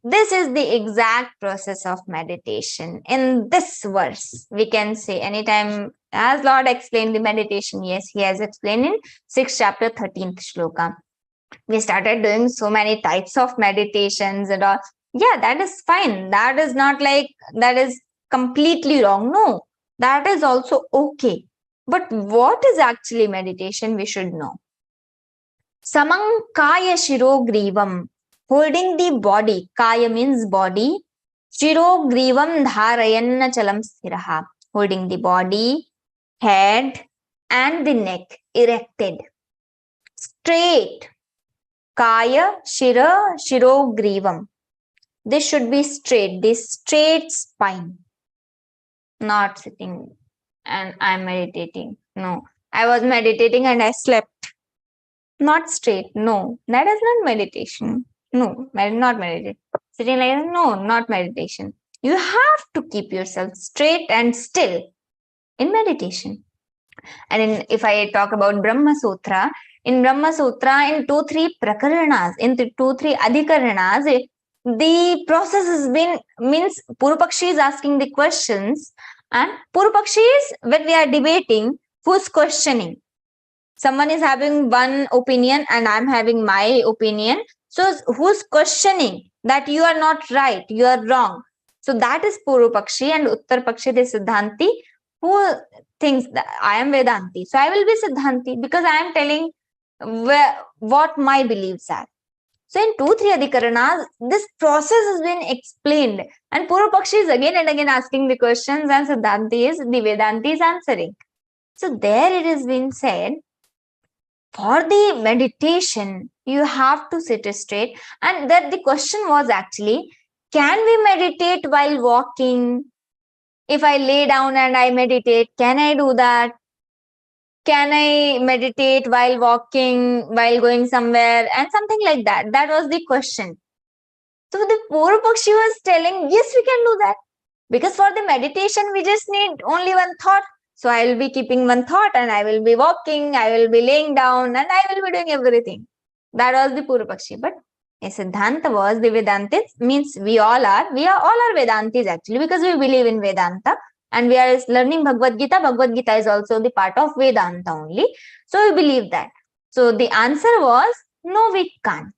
This is the exact process of meditation. In this verse, we can say anytime, as Lord explained the meditation, yes, he has explained in 6th chapter, 13th shloka. We started doing so many types of meditations and all. Yeah, that is fine. That is not like, that is completely wrong. No, that is also okay. But what is actually meditation, we should know. Samang kaya shiro grivam, holding the body. Kaya means body. Shiro grivam dharayanna chalam sthiraha, holding the body, head and the neck erected. Straight. Kaya shiro grivam. This should be straight, this straight spine. Not sitting and I'm meditating. No, I was meditating and I slept. Not straight. No, that is not meditation. No, not meditation. Sitting like that, no, not meditation. You have to keep yourself straight and still in meditation. And if I talk about Brahma Sutra, in 2-3 prakaranas, in 2-3 adhikaranas, the process has been, means Purupakshi is asking the questions. And Purupakshi is, when we are debating, who's questioning? Someone is having one opinion and I'm having my opinion. So who's questioning that you are not right, you are wrong? So that is Purupakshi, and Uttarpakshi, the Siddhanti, who thinks that I am Vedanti. So I will be Siddhanti because I am telling what my beliefs are. So in 2-3 adhikaranas, this process has been explained. And Purupakshi is again and again asking the questions and Siddhanti is, the Vedanti is answering. So there it has been said, for the meditation, you have to sit straight. And that the question was actually, can we meditate while walking? If I lay down and I meditate, can I do that? Can I meditate while walking, while going somewhere, and something like that? That was the question. So the Purupakshi was telling, yes, we can do that. Because for the meditation, we just need only one thought. So I will be keeping one thought and I will be walking, I will be laying down and I will be doing everything. That was the Purupakshi. But a Siddhanta was, the Vedantis, means we all are Vedantis actually, because we believe in Vedanta. And we are learning Bhagavad-Gītā. Bhagavad-Gītā is also the part of Vedanta only. So we believe that. So the answer was, no, we can't.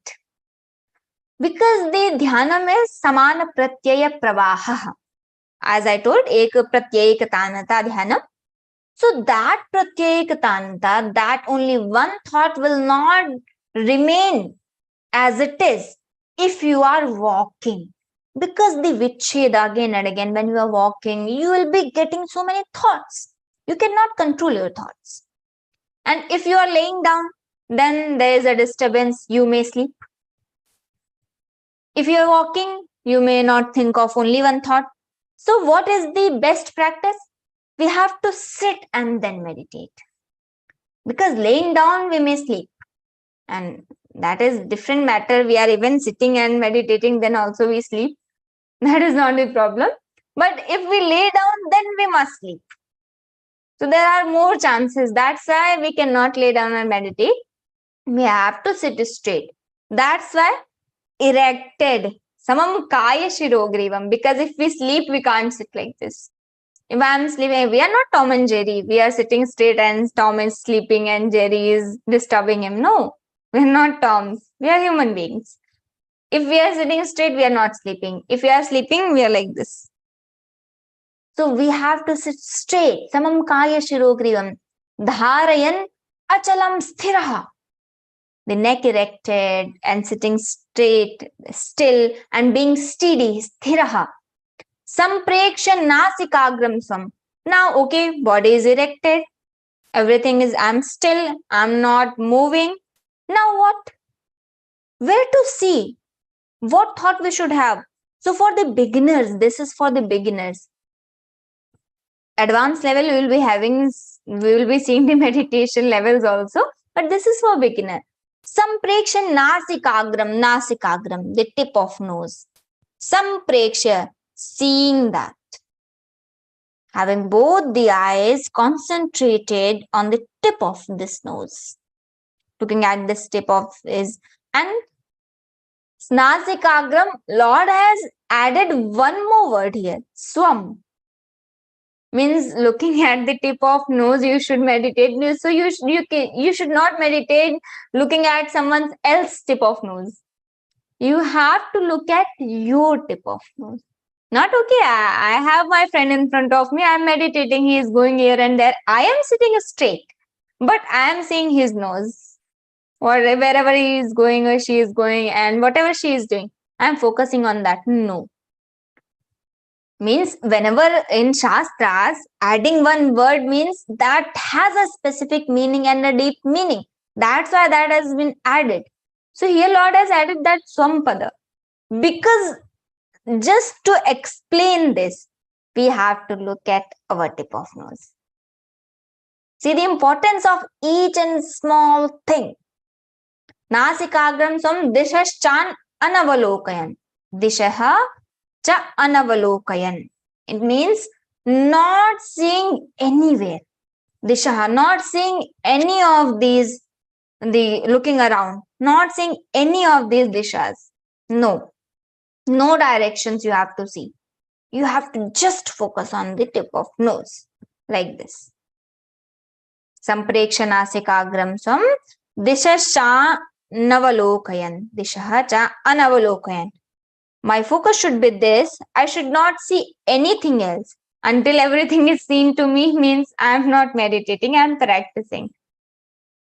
Because the dhyanam is samana pratyaya pravaha. As I told, eka pratyayikatanata dhyanam. So that pratyayikatanata, that only one thought will not remain as it is if you are walking. Because the vicheda, again and again, when you are walking, you will be getting so many thoughts. You cannot control your thoughts. And if you are laying down, then there is a disturbance, you may sleep. If you are walking, you may not think of only one thought. So what is the best practice? We have to sit and then meditate. Because laying down, we may sleep. And that is different matter. We are even sitting and meditating, then also we sleep. That is not the problem. But if we lay down, then we must sleep. So there are more chances. That's why we cannot lay down and meditate. We have to sit straight. That's why erected. Samam kaya shiro grivam. Because if we sleep, we can't sit like this. If I am sleeping, we are not Tom and Jerry. We are sitting straight and Tom is sleeping and Jerry is disturbing him. No. We are not toms. We are human beings. If we are sitting straight, we are not sleeping. If we are sleeping, we are like this. So we have to sit straight. Samam kaya shirogrivam. Dharayan achalam sthiraha. The neck erected and sitting straight, still, and being steady. Sthiraha. Sampreksha nasikagram sam. Now, okay, body is erected. Everything is, I'm still, I'm not moving. Now what? Where to see? What thought we should have? So for the beginners, this is for the beginners. Advanced level, we will be seeing the meditation levels also, but this is for beginner. Sampreksha nasikagram, the tip of nose. Sampreksha, seeing that. Having both the eyes concentrated on the tip of this nose. Looking at this tip of his, and Nasikagram, Lord has added one more word here, swam. Means looking at the tip of nose, you should meditate. So you should not meditate looking at someone else's tip of nose. You have to look at your tip of nose. Not okay, I have my friend in front of me, I am meditating, he is going here and there. I am sitting straight, but I am seeing his nose. Or wherever he is going or she is going, and whatever she is doing, I am focusing on that. No. Means whenever in Shastras, adding one word means that has a specific meaning and a deep meaning. That's why that has been added. So here Lord has added that Swampada. Because just to explain this, we have to look at our tip of nose. See the importance of each and small thing. Nasikagram swam dishaschan anavalokayan. Dishaha cha anavalokayan. It means not seeing anywhere. Dishaha, not seeing any of these, the looking around, not seeing any of these dishas. No. No directions you have to see. You have to just focus on the tip of nose. Like this. Sampreksha nasikagram swam dishacha navalokayan. Dishaha cha anavalokayan. My focus should be this. I should not see anything else. Until everything is seen to me means I am not meditating, I am practicing.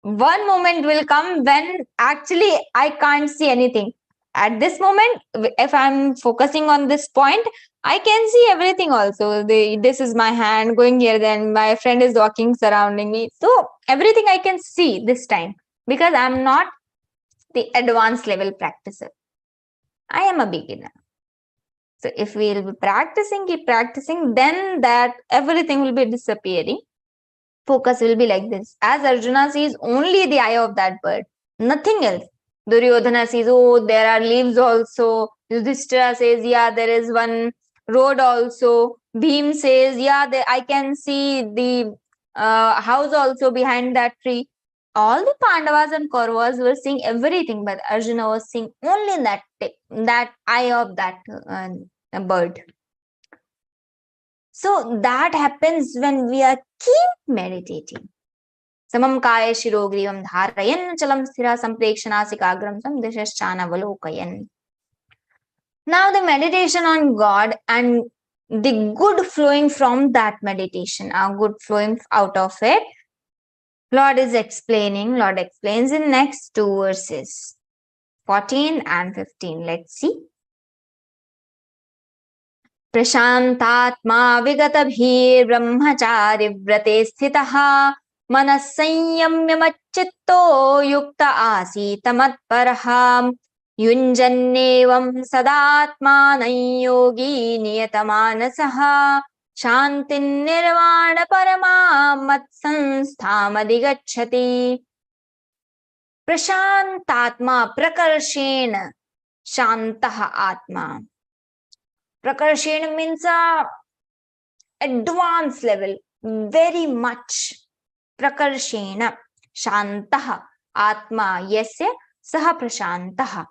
One moment will come when actually I can't see anything. At this moment, if I'm focusing on this point, I can see everything also. This is my hand going here, then my friend is walking surrounding me. So everything I can see this time because I'm not the advanced level practicer. I am a beginner. So if we will be practicing, keep practicing, then that everything will be disappearing. Focus will be like this. As Arjuna sees only the eye of that bird, nothing else. Duryodhana says, oh, there are leaves also. Yudhishthira says, yeah, there is one road also. Bhim says, yeah, I can see the house also behind that tree. All the Pandavas and Kauravas were seeing everything, but Arjuna was seeing only that eye of that bird. So that happens when we are keep meditating. Samam kaya shirogrivam dharayan chalam sthira samprekshanasikagram sam dishaschanavalokayan. Now the meditation on God and the good flowing from that meditation, our good flowing out of it, Lord explains in next two verses, 14 and 15. Let's see. Prashantatma vigatabhir brahmachari vrate sthitaha manas sanyamya machitto yukta asita matparaham yunjannevam sadatmanam yogi niyatamanasah shantin nirvana paramam matsansthamadhigacchati. Prashantatma prakarshena shantaha atma. Prakarshena means advanced level, very much. Prakarshena shantaha atma yasya saha prashantaha.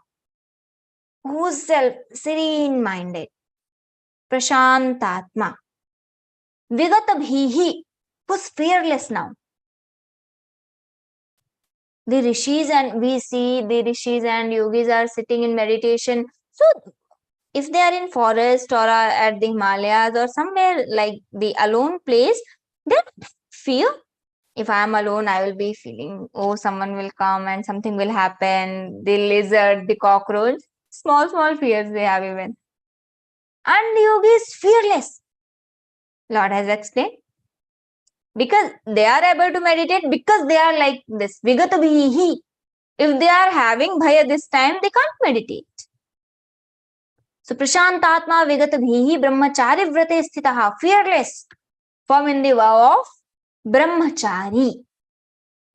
Who's serene minded? Prashantatma. Vigatabhihi, who's fearless now. The rishis, and we see the rishis and yogis are sitting in meditation. So if they are in forest or are at the Himalayas or somewhere like the alone place, they fear. If I am alone, I will be feeling, oh, someone will come and something will happen. The lizard, the cockroach, small fears they have even. And the yogi is fearless. Lord has explained. Because they are able to meditate, because they are like this. Vigata bhihi. If they are having bhaya this time, they can't meditate. So prashantatma vigata bhihi brahmachari vrate sthitaha. Fearless. Form in the vow of brahmachari.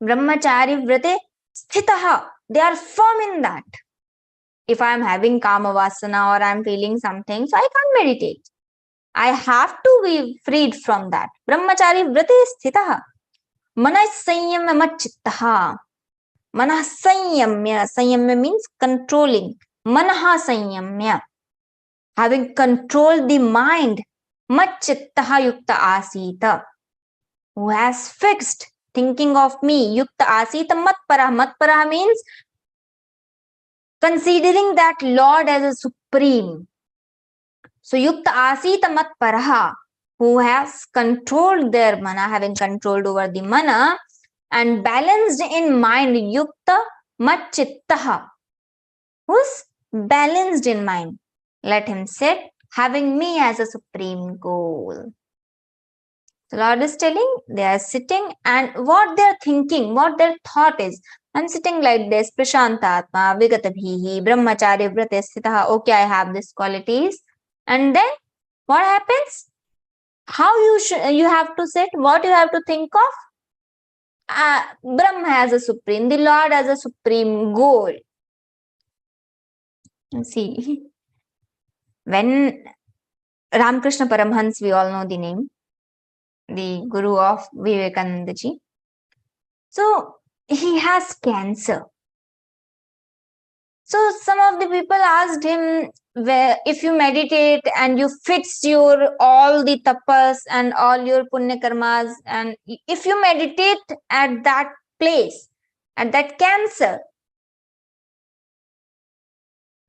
Brahmachari vrate sthitaha. They are firm in that. If I am having kama vasana or I am feeling something, so I can't meditate. I have to be freed from that. Brahmachari vrate sthitaha. Manah sanyamya machittaha. Manah sanyamya. Sanyamya means controlling. Manah sanyamya. Having controlled the mind. Machittaha yukta asita. Who has fixed thinking of me. Yukta asita matpara. Matpara means considering that Lord as a supreme. So yukta asita matparaha, who has controlled their mana, having controlled over the mana and balanced in mind. Yukta machittaha, who's balanced in mind. Let him sit, having me as a supreme goal. The Lord is telling, they are sitting, and what they are thinking, what their thought is. I'm sitting like this, prashantatma, vigatabhihi, brahmachari vrate sthitaha. Okay, I have these qualities. And then what happens? How you have to sit, what you have to think of? Brahma as a supreme, the Lord as a supreme goal. See, when Ramakrishna Paramhans, we all know the name, the guru of Vivekananda ji. So he has cancer. So some of the people asked him, where if you meditate and you fix your all the tapas and all your punya karmas, and if you meditate at that place, at that cancer,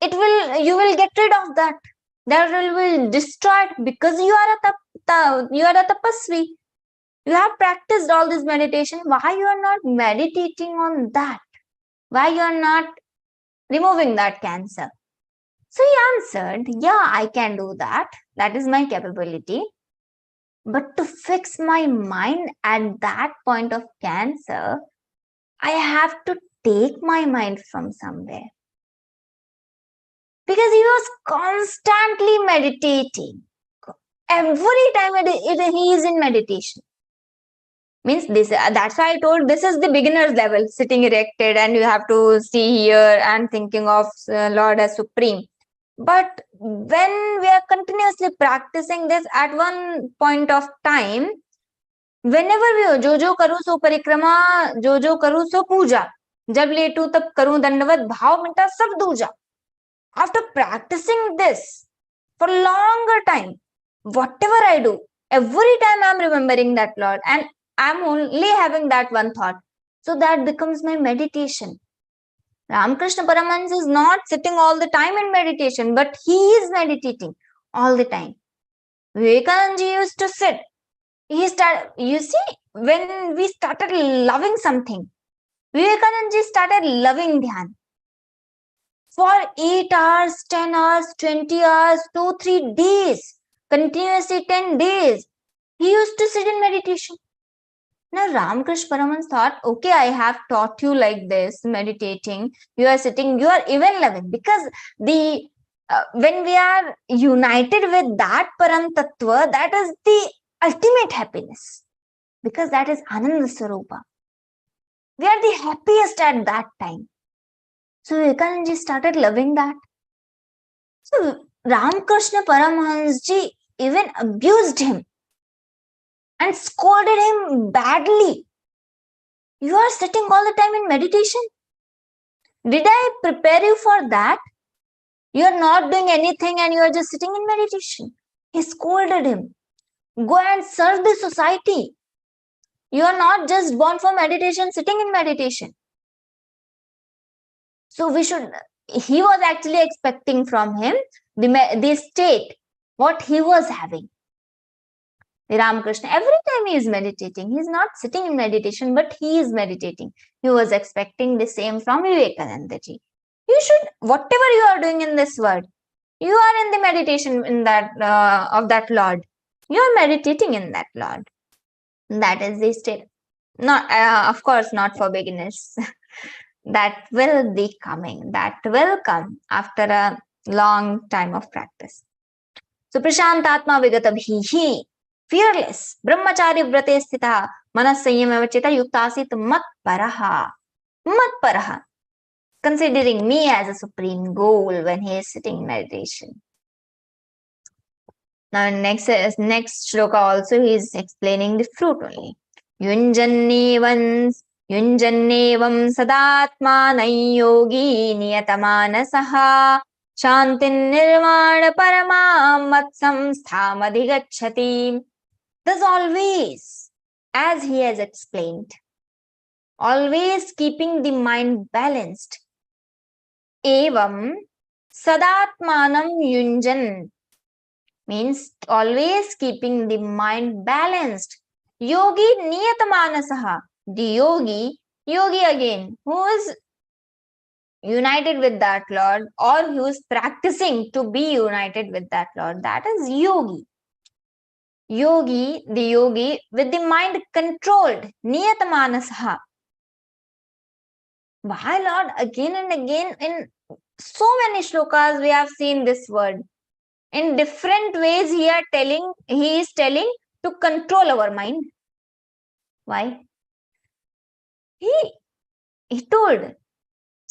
you will get rid of that. That will destroy it, because you are a tapasvi. You have practiced all this meditation. Why you are not meditating on that? Why you are not removing that cancer? So he answered, yeah, I can do that. That is my capability. But to fix my mind at that point of cancer, I have to take my mind from somewhere. Because he was constantly meditating. Every time he is in meditation. Means this, that's why I told this is the beginner's level, sitting erected, and you have to see here and thinking of Lord as supreme. But when we are continuously practicing this, at one point of time, whenever we jo karu so parikrama, jo karu so puja, jab letu tab karu dandavat, bhav minta sab duja. After practicing this for longer time, whatever I do, every time I am remembering that Lord, and I am only having that one thought. So that becomes my meditation. Ramakrishna Paramhans is not sitting all the time in meditation, but he is meditating all the time. Vivekananda ji used to sit. You see, when we started loving something, Vivekananda ji started loving dhyan. For 8 hours, 10 hours, 20 hours, 2-3 days, continuously 10 days, he used to sit in meditation. Now Ramakrishna Paramhans thought, okay, I have taught you like this, meditating, you are sitting, you are even loving, because when we are united with that Param Tattva, that is the ultimate happiness, because that is Ananda Swarupa. We are the happiest at that time. So Vivekananda ji started loving that. So Ramakrishna Paramhans ji even abused him and scolded him badly. You are sitting all the time in meditation. Did I prepare you for that? You are not doing anything and you are just sitting in meditation. He scolded him. Go and serve the society. You are not just born for meditation, sitting in meditation. So he was actually expecting from him the state, what he was having. The Ramakrishna, every time he is meditating, he is not sitting in meditation, but he is meditating. He was expecting the same from Vivekananda ji. You should, whatever you are doing in this world, you are in the meditation in that of that Lord. You are meditating in that Lord. That is the state. Not, of course, not for beginners. That will be coming. That will come after a long time of practice. So, Prashantatma Vigatabhihi, fearless, Brahmachari Vrate Sthita, Manas Sanyamavachita Yuktasit Matparaha. Matparaha. Considering me as a supreme goal when he is sitting in meditation. Now, next shloka also he is explaining the fruit only. Yunjannevam sadatmanam yogi niyatamasaha shantin nirvana paramam matsamstham adhigacchati. Thus always, as he has explained, always keeping the mind balanced. Evam sadatmanam yunjan means always keeping the mind balanced. Yogi niyatamasaha, the yogi again, who is united with that Lord or who is practicing to be united with that Lord, that is yogi. The yogi with the mind controlled, niyatamasaha. Why Lord? Again and again in so many shlokas we have seen this word. In different ways he is telling to control our mind. Why? He told,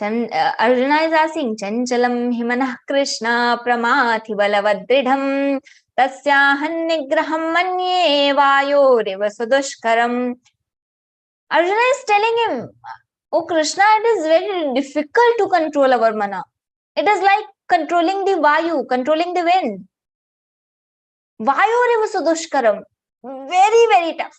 Arjuna is asking, Chanchalam himanah Krishna pramathi balavadridham tasyahan nigraham manye vayoriva sudushkaram. Arjuna is telling him, oh Krishna, it is very difficult to control our mana. It is like controlling the vayu, controlling the wind. Vayoriva sudushkaram. Very, very tough.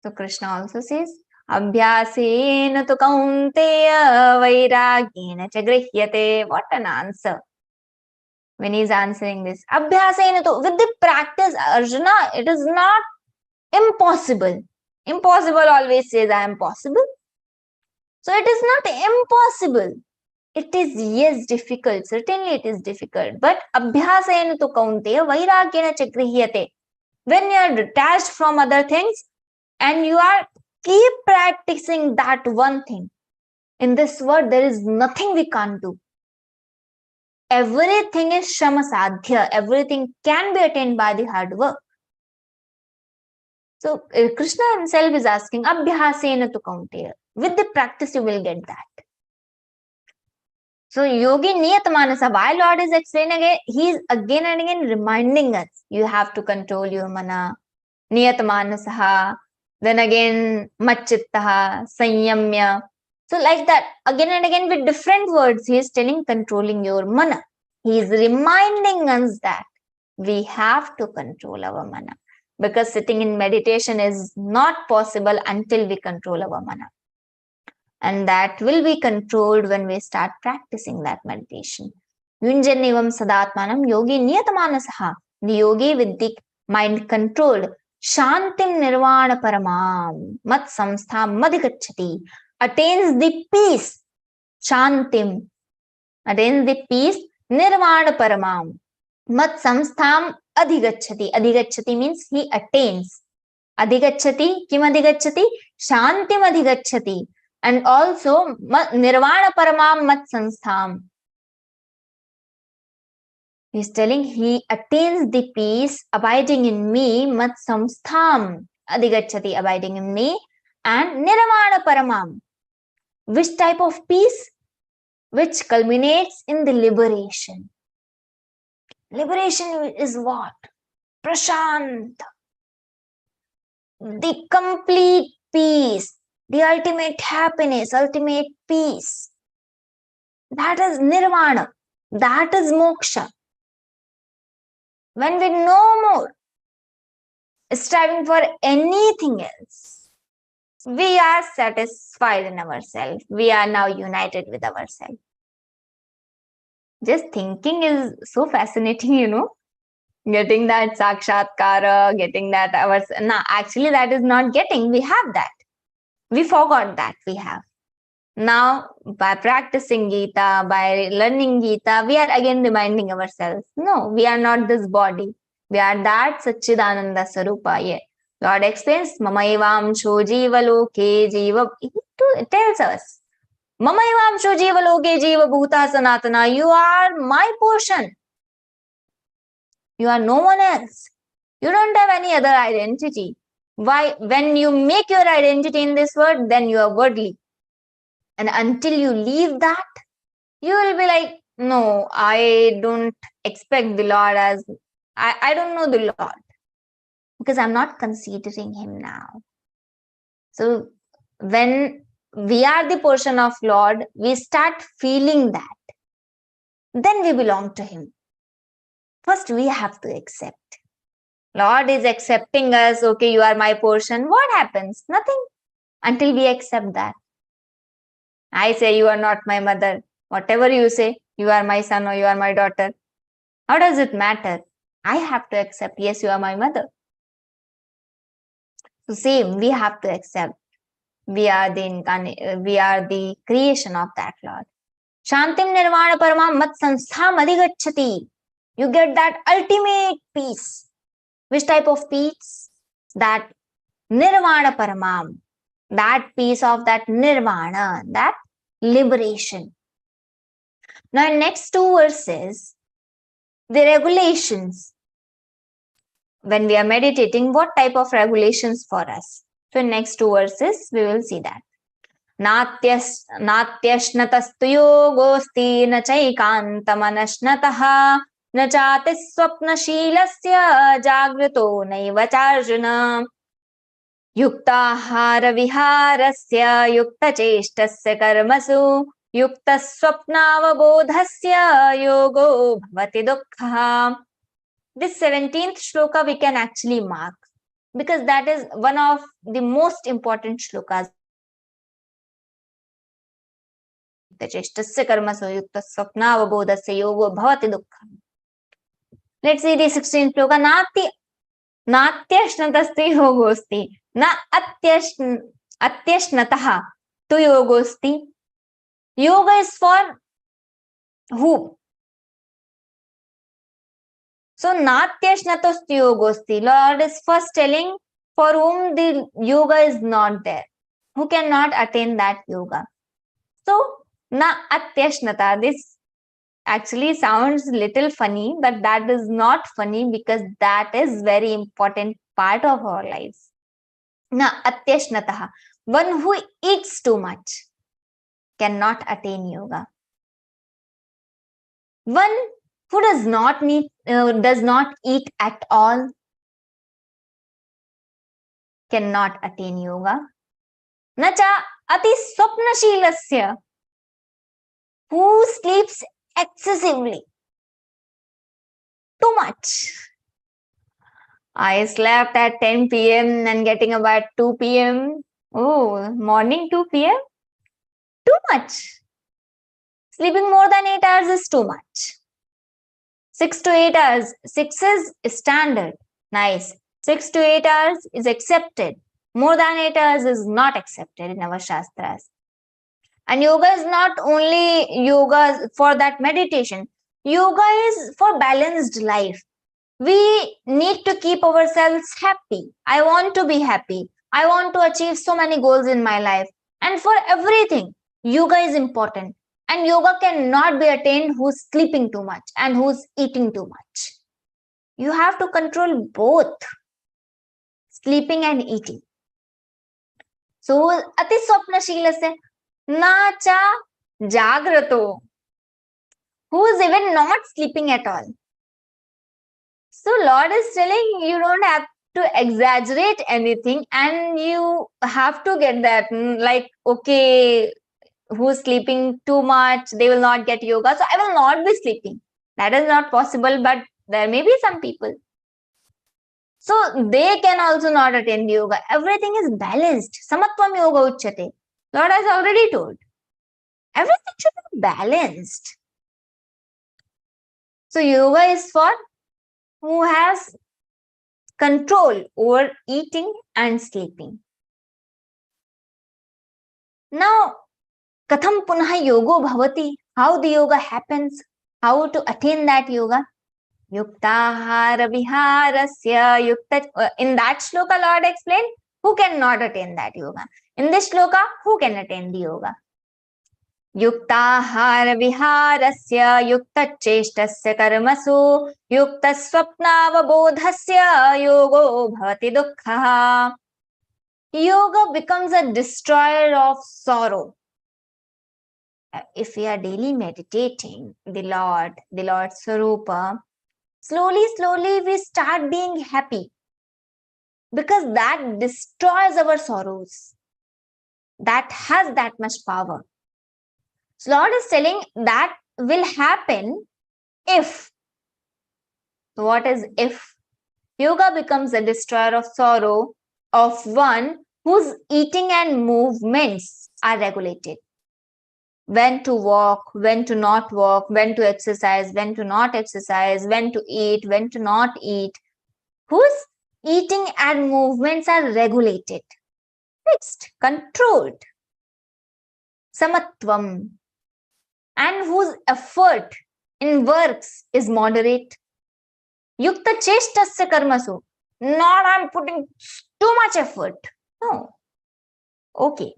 So Krishna also says, Abhyasena tu kaunteya vairagena cha grihyate. What an answer. When he is answering this. Abhyasena tu, with the practice, Arjuna, it is not impossible. Impossible always says, I am possible. So it is not impossible. It is, yes, difficult. Certainly it is difficult. But abhyasena tu kaunteya vairagena cha grihyate. When you are detached from other things and you are keep practicing that one thing. In this world, there is nothing we can't do. Everything is shamasadhya. Everything can be attained by the hard work. So Krishna himself is asking, abhyasena tu kaunteya. With the practice, you will get that. So yogi niyatmanasa, why Lord is explaining it, he is again and again reminding us, you have to control your mana, niyatmanasaha, then again machittaha, sanyamya. So like that, again and again with different words, he is telling controlling your mana. He is reminding us that we have to control our mana. Because sitting in meditation is not possible until we control our mana. And that will be controlled when we start practicing that meditation. Yunjanevam sadatmanam yogi niyatmanasaha. The yogi with the mind controlled. Shantim nirvana paramam mat samstham madhigacchati. Attains the peace. Shantim. Attains the peace. Nirvana paramam mat samstham adhigacchati. Adhigacchati means he attains. Adhigacchati. Kim adhigacchati? Shantim adhigacchati. And also nirvana paramam mat samstham. He is telling he attains the peace abiding in me, mat samstham adhigacchati, abiding in me, and nirvana paramam. Which type of peace? Which culminates in the liberation. Liberation is what? Prashant. The complete peace. The ultimate happiness, ultimate peace. That is nirvana. That is moksha. When we no more striving for anything else, we are satisfied in ourselves. We are now united with ourselves. Just thinking is so fascinating, you know. Getting that sakshatkara, getting that actually that is not getting. We have that. We forgot that we have. Now, by practicing Geeta, by learning Geeta, we are again reminding ourselves, no, we are not this body. We are that Satchidananda Sarupa. Yeah. Lord explains, Mamayavamsho Jiva Loke Jiva. It tells us, Mamayavamsho Jiva Loke Jiva Bhuta Sanatana. You are my portion. You are no one else. You don't have any other identity. Why? When you make your identity in this world, then you are worldly. And until you leave that, you will be like, no, I don't expect the Lord as, I don't know the Lord. Because I'm not considering him now. So when we are the portion of Lord, we start feeling that. Then we belong to him. First, we have to accept. Lord is accepting us. Okay, you are my portion. What happens? Nothing. Until we accept that. I say you are not my mother. Whatever you say, you are my son or you are my daughter. How does it matter? I have to accept, yes, you are my mother. So same, we have to accept. We are the creation of that Lord. Shantim nirvana paramam mat sanstha madhigacchati. You get that ultimate peace. Which type of peace? That nirvana paramam. That peace of that nirvana, that liberation. Now in next two verses, the regulations. When we are meditating, what type of regulations for us? So in next two verses, we will see that. Natyashnatastu yogosti na chaikantamanashnataha na chati swapnashilasya jagrato naiva charjuna yuktahara viharasya yuktacheshtasya karmasu yuktaswapnavabodhasya yogo bhavati dukkha. This 17th shloka we can actually mark because that is one of the most important shlokas. Let's see the 16th shloka. Natyashnatasti yogosti na atyashnataha tu yogosti. Yoga is for who? So natyashnatosti yogosti. Lord is first telling for whom the yoga is not there, who cannot attain that yoga. So na atyashnata. This actually sounds little funny, but that is not funny because that is very important part of our lives. Na atyashnataha. One who eats too much cannot attain yoga. One who does not eat at all cannot attain yoga. Nacha ati swapnashilasya. Who sleeps excessively, too much. I slept at 10 p.m. and getting up at 2 p.m. Oh, morning 2 p.m. Too much. Sleeping more than 8 hours is too much. 6 to 8 hours. 6 is standard. Nice. 6 to 8 hours is accepted. More than 8 hours is not accepted in our Shastras. And yoga is not only yoga for that meditation. Yoga is for balanced life. We need to keep ourselves happy. I want to be happy. I want to achieve so many goals in my life. And for everything, yoga is important. And yoga cannot be attained who's sleeping too much and who's eating too much. You have to control both sleeping and eating. So, ati swapnashilasya. Nacha jagrato, who is even not sleeping at all. So Lord is telling you don't have to exaggerate anything and you have to get that, like, okay, who's sleeping too much, they will not get yoga, so I will not be sleeping. That is not possible, but there may be some people. So they can also not attend yoga. Everything is balanced. Samatvam yoga uchyate. Lord has already told. Everything should be balanced. So yoga is for who has control over eating and sleeping. Now, katham punah yogo bhavati? How the yoga happens? How to attain that yoga? Yuktahara viharasya yukta. In that shloka, Lord explained who cannot attain that yoga. In this shloka, who can attain the yoga? Yuktahara viharasya yukta cheshtasya karmasu yukta swapnavabodhasya yogo bhavati dukkha. Yoga becomes a destroyer of sorrow. If we are daily meditating the Lord Swarupa, slowly we start being happy, because that destroys our sorrows. That has that much power. So Lord is telling that will happen if. What is if? Yoga becomes a destroyer of sorrow of one whose eating and movements are regulated. When to walk, when to not walk, when to exercise, when to not exercise, when to eat, when to not eat. Whose eating and movements are regulated, fixed, controlled. Samatvam. And whose effort in works is moderate. Yukta cheshtasya karmasu. Not I'm putting too much effort. No. Okay.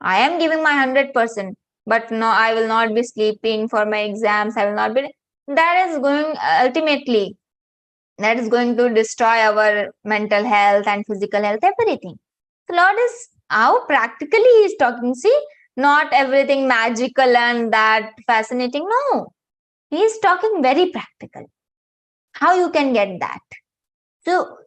I am giving my 100%, but no, I will not be sleeping for my exams. I will not be. That is going ultimately, that is going to destroy our mental health and physical health, everything. So Lord is how practically He is talking. See, not everything magical and that fascinating. No, He is talking very practical. How you can get that? So,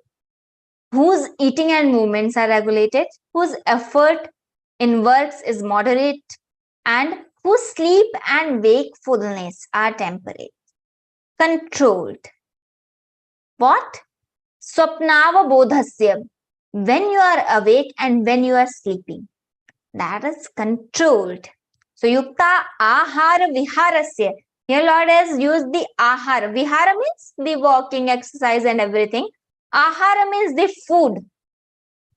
whose eating and movements are regulated, whose effort in works is moderate, and whose sleep and wakefulness are temperate, controlled. What? Swapnava bodhasya. When you are awake and when you are sleeping. That is controlled. So yukta ahara viharasya. Here Lord has used the ahara. Vihara means the walking, exercise and everything. Ahara means the food.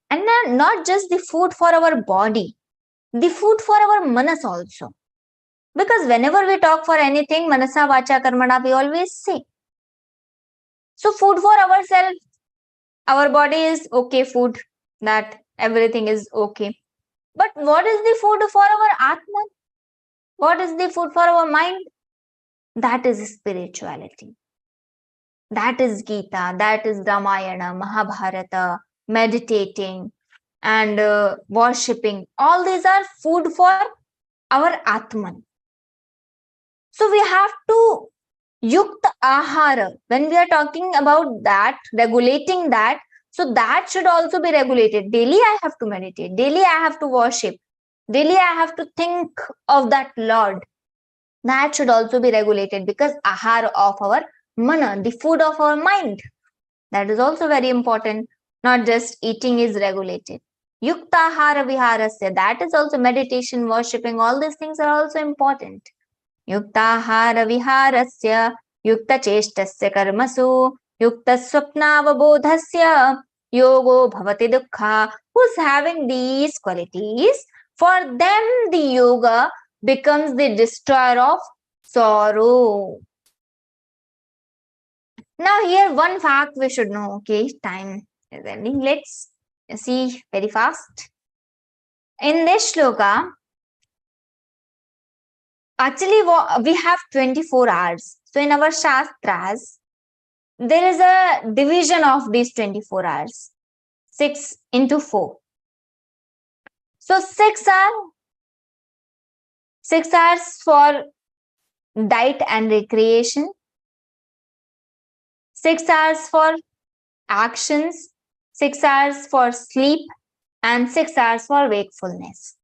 And then not just the food for our body, the food for our manas also. Because whenever we talk for anything, manasa vacha karmana, we always say. So food for ourselves, our body is okay food, that everything is okay. But what is the food for our atma? What is the food for our mind? That is spirituality. That is Geeta, that is Ramayana, Mahabharata, meditating and worshipping. All these are food for our Atman. So we have to yukta ahara. When we are talking about that, regulating that, so that should also be regulated. Daily I have to meditate. Daily I have to worship. Daily I have to think of that Lord. That should also be regulated, because ahara of our mana, the food of our mind. That is also very important. Not just eating is regulated. Yukta ahara viharasya. That is also meditation, worshipping. All these things are also important. Yukta ahara viharasya. Yukta cheshtasya karmasu. Yukta swapnavabodhasya. Yogo bhavati dukkha. Who's having these qualities? For them the yoga becomes the destroyer of sorrow. Now here one fact we should know. Okay, time is ending. Let's see very fast. In this shloka, actually we have 24 hours. So in our Shastras, there is a division of these 24 hours. 6 into 4. So 6 hours for diet and recreation, 6 hours for actions, 6 hours for sleep, and 6 hours for wakefulness.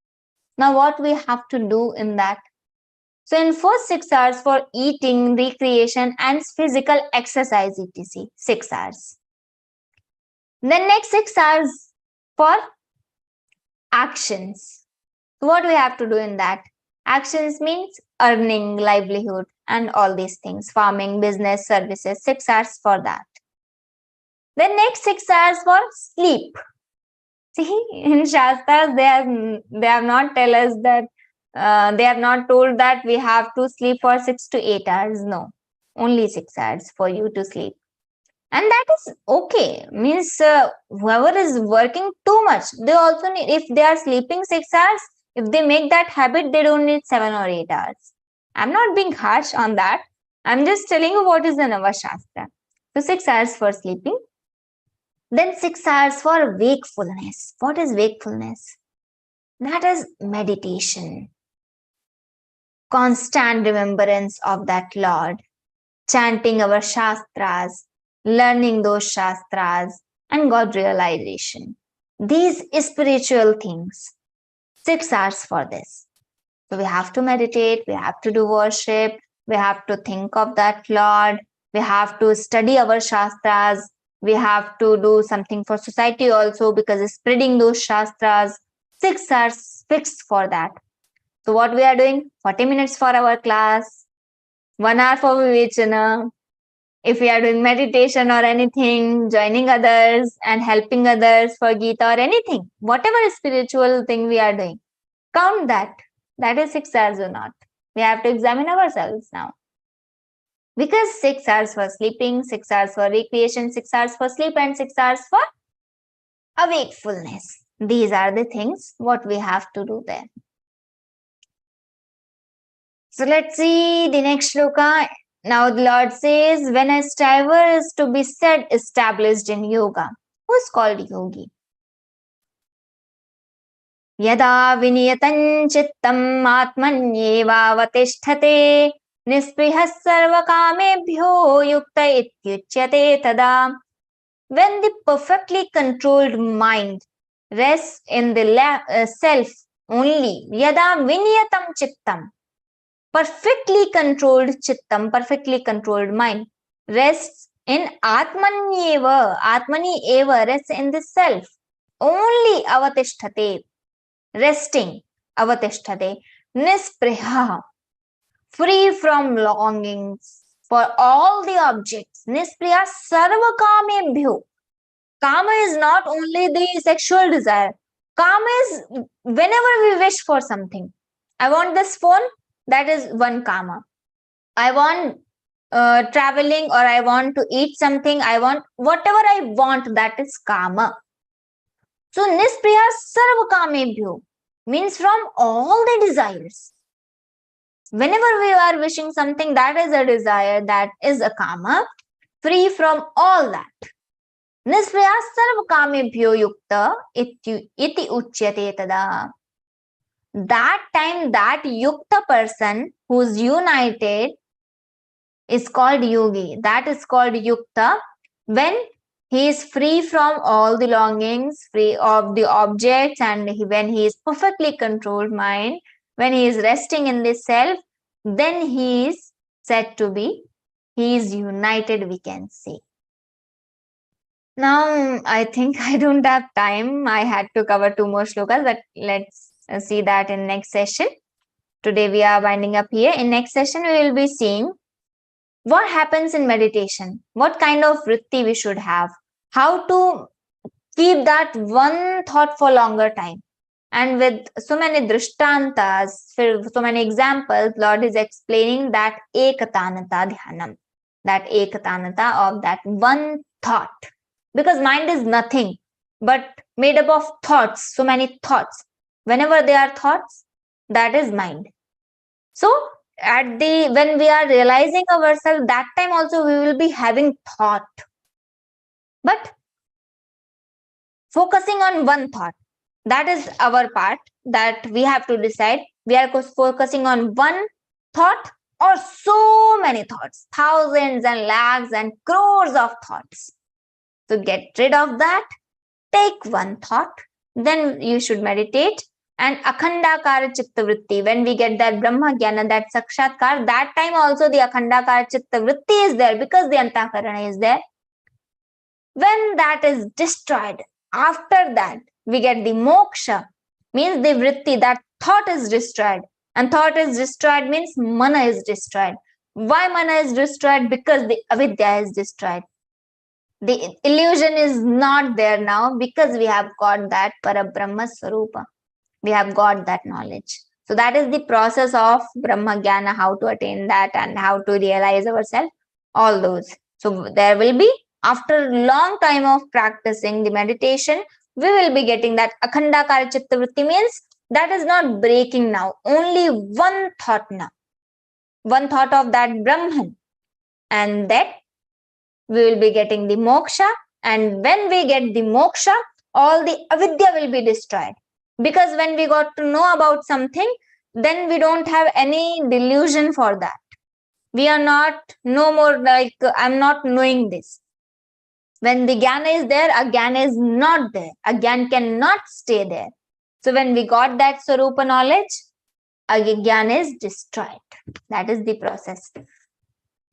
Now what we have to do in that? So in first 6 hours for eating, recreation and physical exercise, etc. 6 hours. Then next 6 hours for actions. So what we have to do in that? Actions means earning, livelihood, and all these things, farming, business, services, 6 hours for that. Then next 6 hours for sleep. See, in Shastras, they have not tell us that, they have not told that we have to sleep for 6 to 8 hours. No, only 6 hours for you to sleep. And that is okay. Means whoever is working too much, they also need, if they are sleeping 6 hours, if they make that habit, they don't need 7 or 8 hours. I'm not being harsh on that. I'm just telling you what is in our Shastra. So 6 hours for sleeping. Then 6 hours for wakefulness. What is wakefulness? That is meditation. Constant remembrance of that Lord. Chanting our Shastras. Learning those Shastras. And God realization. These spiritual things. 6 hours for this. So we have to meditate. We have to do worship. We have to think of that Lord. We have to study our Shastras. We have to do something for society also, because spreading those Shastras. 6 hours fixed for that. So what we are doing? 40 minutes for our class. 1 hour for Vivechana. If we are doing meditation or anything, joining others and helping others for Geeta or anything, whatever spiritual thing we are doing, count that. That is 6 hours or not. We have to examine ourselves now. Because 6 hours for sleeping, 6 hours for recreation, 6 hours for sleep, and 6 hours for wakefulness. These are the things what we have to do there. So let's see the next shloka. Now the Lord says, when a striver is to be said established in yoga, who is called yogi? Yada viniyatan chittam atmanyevavatisthate nisprihas sarvakamebhyo yukta ityuchyate tada. When the perfectly controlled mind rests in the self only, yada viniyatam chittam, perfectly controlled chittam, perfectly controlled mind, rests in atmanyeva, atmani eva, rests in the self only, avatisthate, resting, avatisthate, nispriha, free from longings for all the objects, nispriya sarvakamebhyo. Kama is not only the sexual desire. Kama is whenever we wish for something. I want this phone, that is one kama. I want traveling, or I want to eat something, I want whatever I want, that is kama. So nispriya sarvakamebhyo means from all the desires. Whenever we are wishing something, that is a desire, that is a kama, free from all that. Nispriya sarvakamebhyo yukta iti uchyate tada. That time, that yukta person who is united is called yogi. That is called yukta when he is free from all the longings, free of the objects, and when he is perfectly controlled mind, when he is resting in the self, then he is said to be, he is united, we can say. Now, I think I don't have time. I had to cover 2 more shlokas, but let's see that in next session. Today we are winding up here. In next session, we will be seeing what happens in meditation, what kind of vritti we should have, how to keep that one thought for longer time. And with so many drishtantas, so many examples, Lord is explaining that ekatanata dhyanam, that ekatanata of that one thought. Because mind is nothing but made up of thoughts, so many thoughts. Whenever there are thoughts, that is mind. So when we are realizing ourselves, that time also we will be having thought. But focusing on one thought, that is our part, that we have to decide. We are focusing on one thought or so many thoughts, thousands and lakhs and crores of thoughts. So get rid of that, take one thought, then you should meditate. And akhandakara chitta vritti, when we get that brahma jnana, that sakshatkar, that time also the akhandakara chitta vritti is there, because the antakarana is there. When that is destroyed, after that we get the moksha, means the vritti, that thought is destroyed. And thought is destroyed means mana is destroyed. Why mana is destroyed? Because the avidya is destroyed. The illusion is not there now because we have got that Parabrahma Swarupa. We have got that knowledge. So that is the process of Brahma Jnana, how to attain that and how to realize ourselves, all those. So there will be, after long time of practicing the meditation, we will be getting that Akhandakara Chitta Vritti, means that is not breaking now. Only one thought now. One thought of that Brahman. And that we will be getting the moksha. And when we get the moksha, all the avidya will be destroyed. Because when we got to know about something, then we don't have any delusion for that. We are not, no more like, I'm not knowing this. When the jnana is there, ajnana is not there. Ajnana cannot stay there. So when we got that Swarupa knowledge, ajnana is destroyed. That is the process.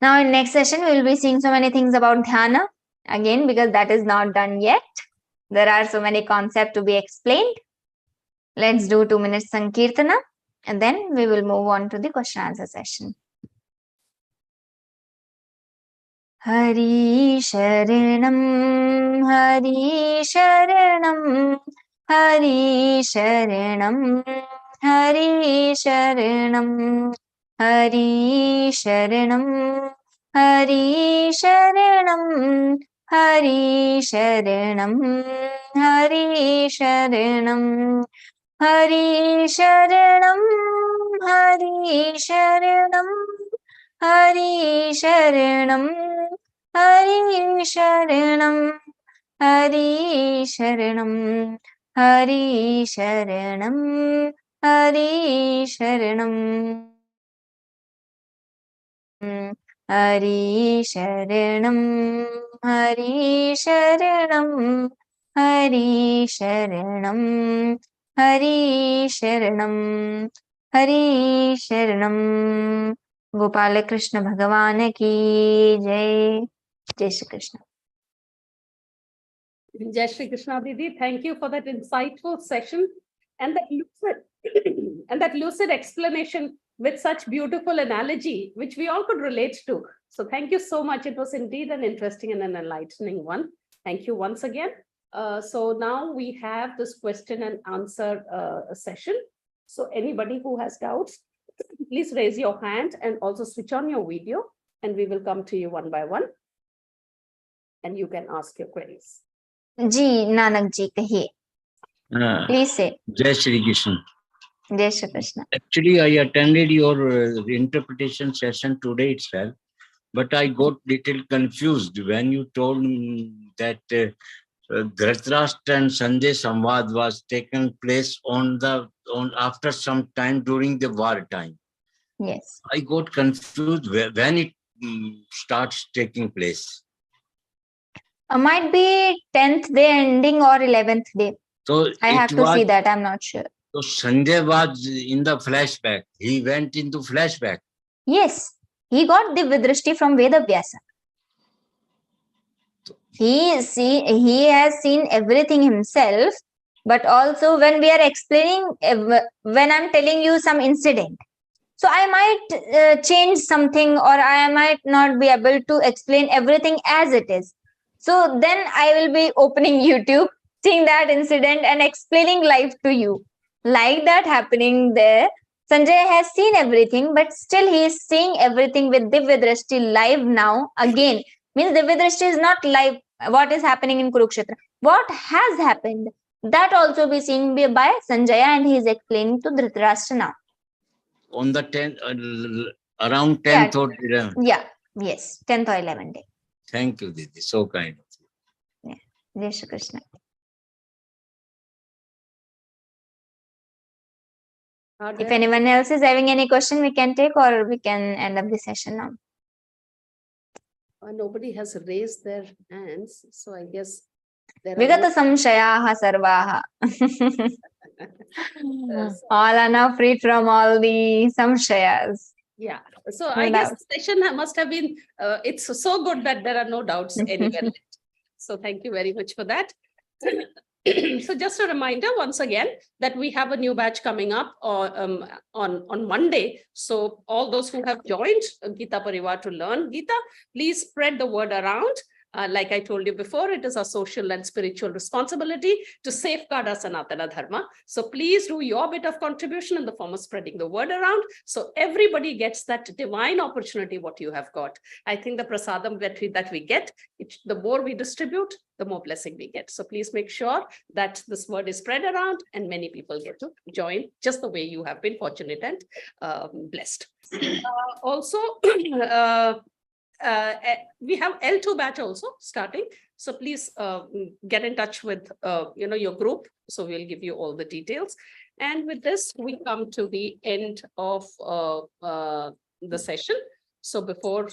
Now in next session, we will be seeing so many things about dhyana. Again, because that is not done yet. There are so many concepts to be explained. Let's do 2 minutes Sankirtana, and then we will move on to the question answer session. Hari Sharanam, Hari Sharanam, Hari Sharanam, Hari Sharanam, Hari Sharanam, Hari Sharanam, Hari Sharanam, Hari Sharanam, Hari Sharanam, Hari Sharanam, Hari Sharanam, Hari Sharanam, Hari Sharanam, Hari Sharanam, Hari Sharanam, Hari Sharanam, Hari Sharanam, Hari Sharanam, Hari Sharanam, Hari Sharanam. Gopala Krishna Bhagavan ki Jai. Jai Shri Krishna. Jai Shri Krishna Didi, thank you for that insightful session and that lucid explanation with such beautiful analogy, which we all could relate to. So thank you so much. It was indeed an interesting and an enlightening one. Thank you once again. So now we have this question and answer session. So anybody who has doubts, please raise your hand and also switch on your video, and we will come to you one by one. And you can ask your queries. Ji, Nanak ji, kahiye. Please say. Jai Shri Krishna. Jai Shri Krishna. Actually, I attended your interpretation session today itself, but I got little confused when you told me that Dhritarashtra and Sanjay Samvad was taken place after some time during the war time. Yes. I got confused when it starts taking place. Might be 10th day ending or 11th day. So I have to see that. I'm not sure. So Sanjay was in the flashback. He went into flashback. Yes. He got Divya Drishti from Vedavyasa. He has seen everything himself, but also when we are explaining, when I'm telling you some incident, so I might change something, or I might not be able to explain everything as it is. So then I will be opening YouTube, seeing that incident and explaining live to you. Like that happening there. Sanjay has seen everything, but still he is seeing everything with Divya Drishti live now. Again, means Divya Drishti is not live. What is happening in Kurukshetra? What has happened? That also be seen by Sanjaya, and he is explaining to Dhritarashtra now. On the 10th, around 10th or 11th. Yeah, yes, 10th or 11th day. Thank you, Didi. So kind of you. Yeah, Jai Shri Krishna. If anyone else is having any question, we can take, or we can end up the session now. Nobody has raised their hands, so I guess there Vigata samshayaha sarvaha. All are now free from all the samshayas. Yeah, so I guess the session must have been, it's so good that there are no doubts anywhere. So thank you very much for that. So just a reminder once again that we have a new batch coming up on Monday. So all those who have joined Geeta Parivar to learn Geeta, please spread the word around. Like I told you before, it is our social and spiritual responsibility to safeguard our Sanatana Dharma. So please do your bit of contribution in the form of spreading the word around, so everybody gets that divine opportunity what you have got. I think the prasadam that we get, the more we distribute, the more blessing we get. So please make sure that this word is spread around and many people get to join just the way you have been fortunate and blessed. Also, we have L2 batch also starting. So please get in touch with your group. So we'll give you all the details. And with this, we come to the end of the session. So before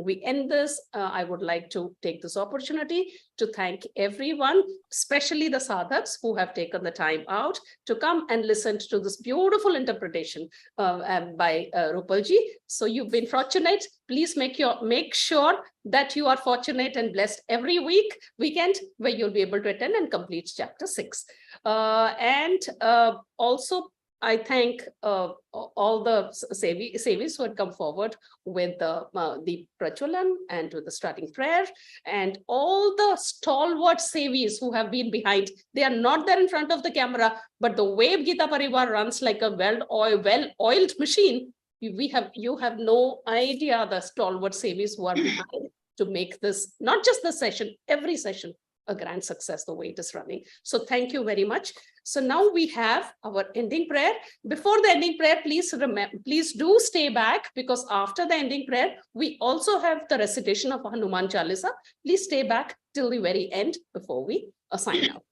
we end this, I would like to take this opportunity to thank everyone, especially the sadhaks who have taken the time out to come and listen to this beautiful interpretation by Rupalji. So you've been fortunate. Please make sure that you are fortunate and blessed every weekend where you'll be able to attend and complete chapter 6. And also, I thank all the Sevis who had come forward with the Prachulan and with the starting prayer, and all the stalwart Sevis who have been behind. They are not there in front of the camera, but the way Geeta Parivar runs like a well-oiled machine, you have no idea the stalwart Sevis who are behind to make this, not just the session, every session, a grand success the way it is running. So thank you very much. So now we have our ending prayer. Before the ending prayer, please do stay back, because after the ending prayer, we also have the recitation of Hanuman Chalisa. Please stay back till the very end before we sign out.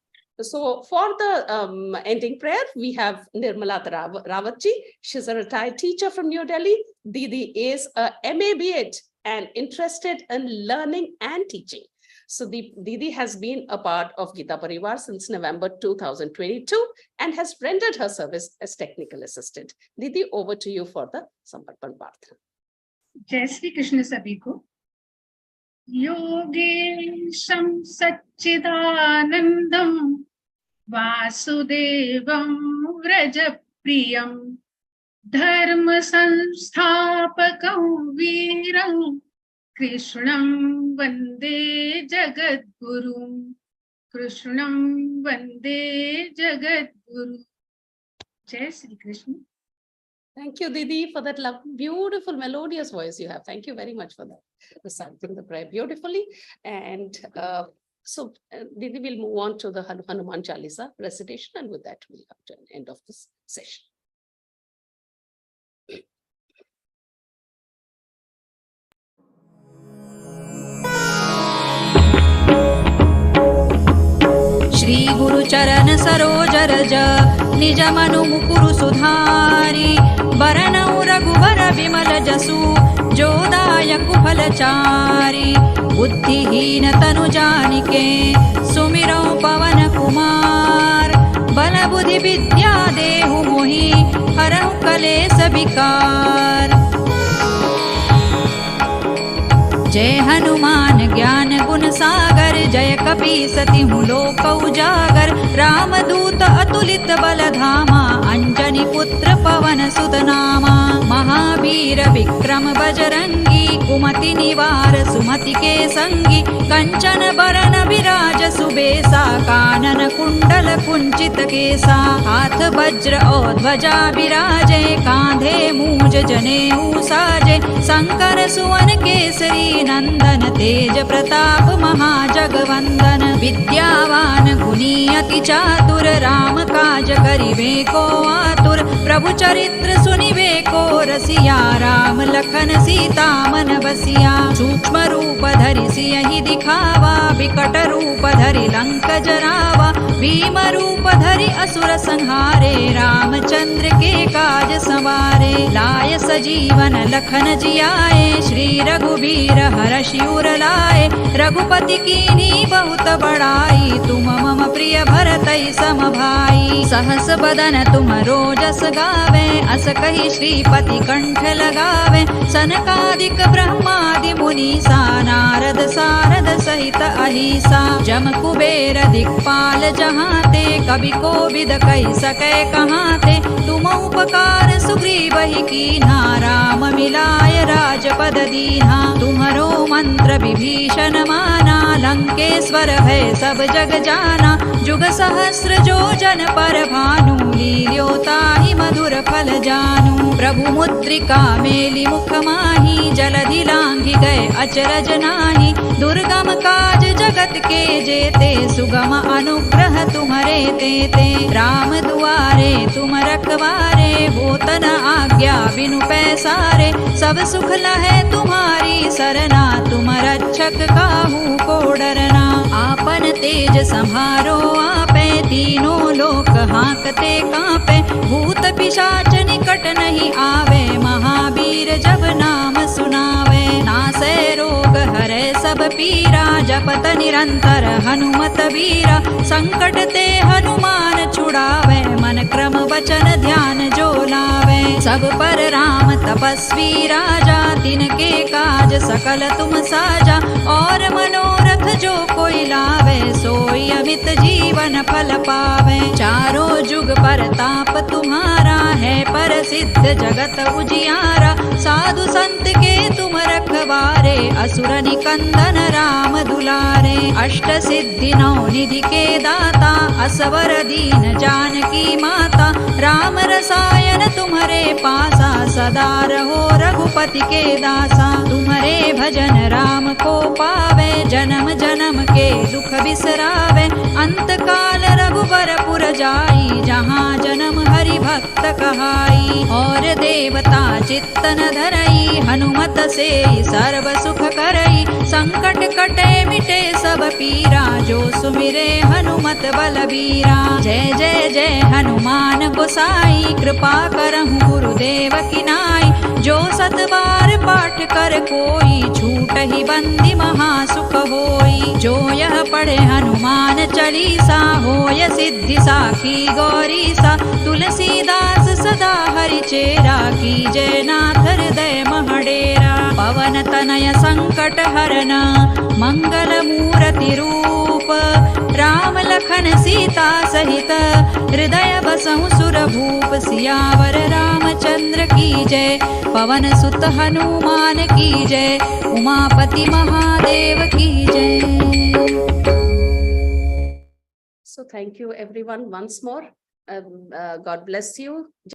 So for the ending prayer, we have Nirmala Rawatji. She's a retired teacher from New Delhi. Didi is a MA B.Ed and interested in learning and teaching. So Didi has been a part of Geeta Parivar since November 2022 and has rendered her service as technical assistant. Didi, over to you for the Samparpan Prarthana. जय श्री कृष्ण सभी को। योगेशं सच्चिदानन्दं वासुदेवं व्रजप्रियं धर्म संस्थापकं वीरं कृष्णं वन्दे जगद्गुरुं। कृष्णं वन्दे जगद्गुरुं। जय Shri Krishna. Thank you, Didi, for that beautiful, melodious voice you have. Thank you very much for that. Reciting the prayer beautifully. And so Didi will move on to the Hanuman Chalisa recitation. And with that, we'll come to an end of this session. Shri गुरु चरण सरोज रज निज मनु मुकुरु सुधारी बरनउ रघुबर विमल जसु जोदायक फलचारी बुद्धिहीन तनु जानिके सुमिरौ पवन कुमार बल बुद्धि विद्या देहु मोहि हरहु कलेस विकार। जय हनुमान ज्ञान गुण सागर जय कपीसति लोक उजागर रामदूत अतुलित बल धामा अंजनी पुत्र पवन सुत नामा महावीर विक्रम बजरंगी कुमति निवार सुमति के संगी कंचन बरन विराज सुबेसा कानन कुंडल कुंचित केसा हाथ वज्र और ध्वजा विराजे कांधे मूज जनेऊ साजे शंकर सुवन केसरी नंदन तेज प्रताप महाजगवंदन विद्यावान गुणी अति चातुर राम काज करिबे को आतुर प्रभु चरित्र सुनिबे को रसिया राम लखन सीता मन बसिया सूक्ष्म रूप धरि सियहि दिखावा विकट रूप धरि लंक जरावा भीम रूप धरि असुर संहारे रामचंद्र के काज संवारे लाय सजीवन लखन जियाए श्री रघुबीर हरषि उर लाए रघुपति कीन्ही बहुत बड़ाई तुम मम प्रिय भरतहि सम भाई सहस बदन तुमरो जस गावे, अस कहि श्रीपति कंठ लगावे। सनकादिक ब्रह्मादि मुनीसा, नारद सारद सहित अहिसा। जम कुबेर दिक्पाल जहाँ ते, कवि कोविद कहि सकै कहाँ ते। तुम उपकार सुग्रीव ही कीन्हा, राम मिलाय राजपद दीन्हा। तुम्हरो मंत्र विभीषण माना, लंकेश्वर भय सब जग जाना। जुग सहस्र जो जन पर भानु, लील्यो ताहि मधुर फल जानू। प्रभु मुद्रिका मेलि मुख माही, जलधि लांघि गए अचरज नाही। दुर्गम काज जगत के जेते, सुगम अनुग्रह तुम्हरे तेते। राम दुआरे तुम रखवारे, होत न आज्ञा बिनु पैसारे। सब सुख लहै तुम्हारी सरना, तुम रक्षक काहू को डरना। आपन तेज सम्हारो आपे, तीनों लोक हांकते कांपे। भूत पिशाच निकट नहीं आवे, महावीर जब नाम सुनावे। नासै रोग हरै सब पीरा, जपत निरंतर हनुमत वीरा। संकट ते हनुमान छुड़ावे, मन क्रम वचन ध्यान जो लावे। सब पर राम तपस्वी राजा, तिनके काज सकल तुम साजा। और मनोरथ जो कोई लावे, सोई अमित जीवन फल पावे। चारों जुग परताप तुम्हारा है, प्रसिद्ध जगत उजियारा। साधु संत के तुम रखवारे, असुर निकंदन राम दुलारे। अष्ट सिद्धि नौ निधि के दाता, असवर दीन जानकी माता। राम रसायन तुम्हारे पासा, सदा रहो रघुपति के दासा। तुम्हारे भजन राम को पावे, जन्म जन्म के दुख बिसरावे। अंत काल रघुबर पुर जाई, जहाँ जन्म हरि भक्त कहाई। और देवता चित्तन धरई, हनुमत से सर्व सुख करई। संकट कटे मिटे सब पीरा, जो सुमिरे हनुमत बलबीरा। जय जय जय हनुमान गोसाई, कृपा करहु गुरुदेव की नाई। जो सत बार पाठ कर कोई, छूट ही बंदी महासुख होई। जो यह पढ़े हनुमान चालीसा, होय सिद्धि साखी गौरीसा। तुलसीदास सदा हरि चेरा, कीजय नाथ हृदय महडेरा। पवन तनय संकट हरन, मंगल मूर्ति रूप। राम लखन सीता सहित, हृदय बसहु सुर भूप। सियावर रामचंद्र की जय, पवन सुत हनुमान की जय। उमापति महादेव की जय। So thank you everyone once more. God bless you.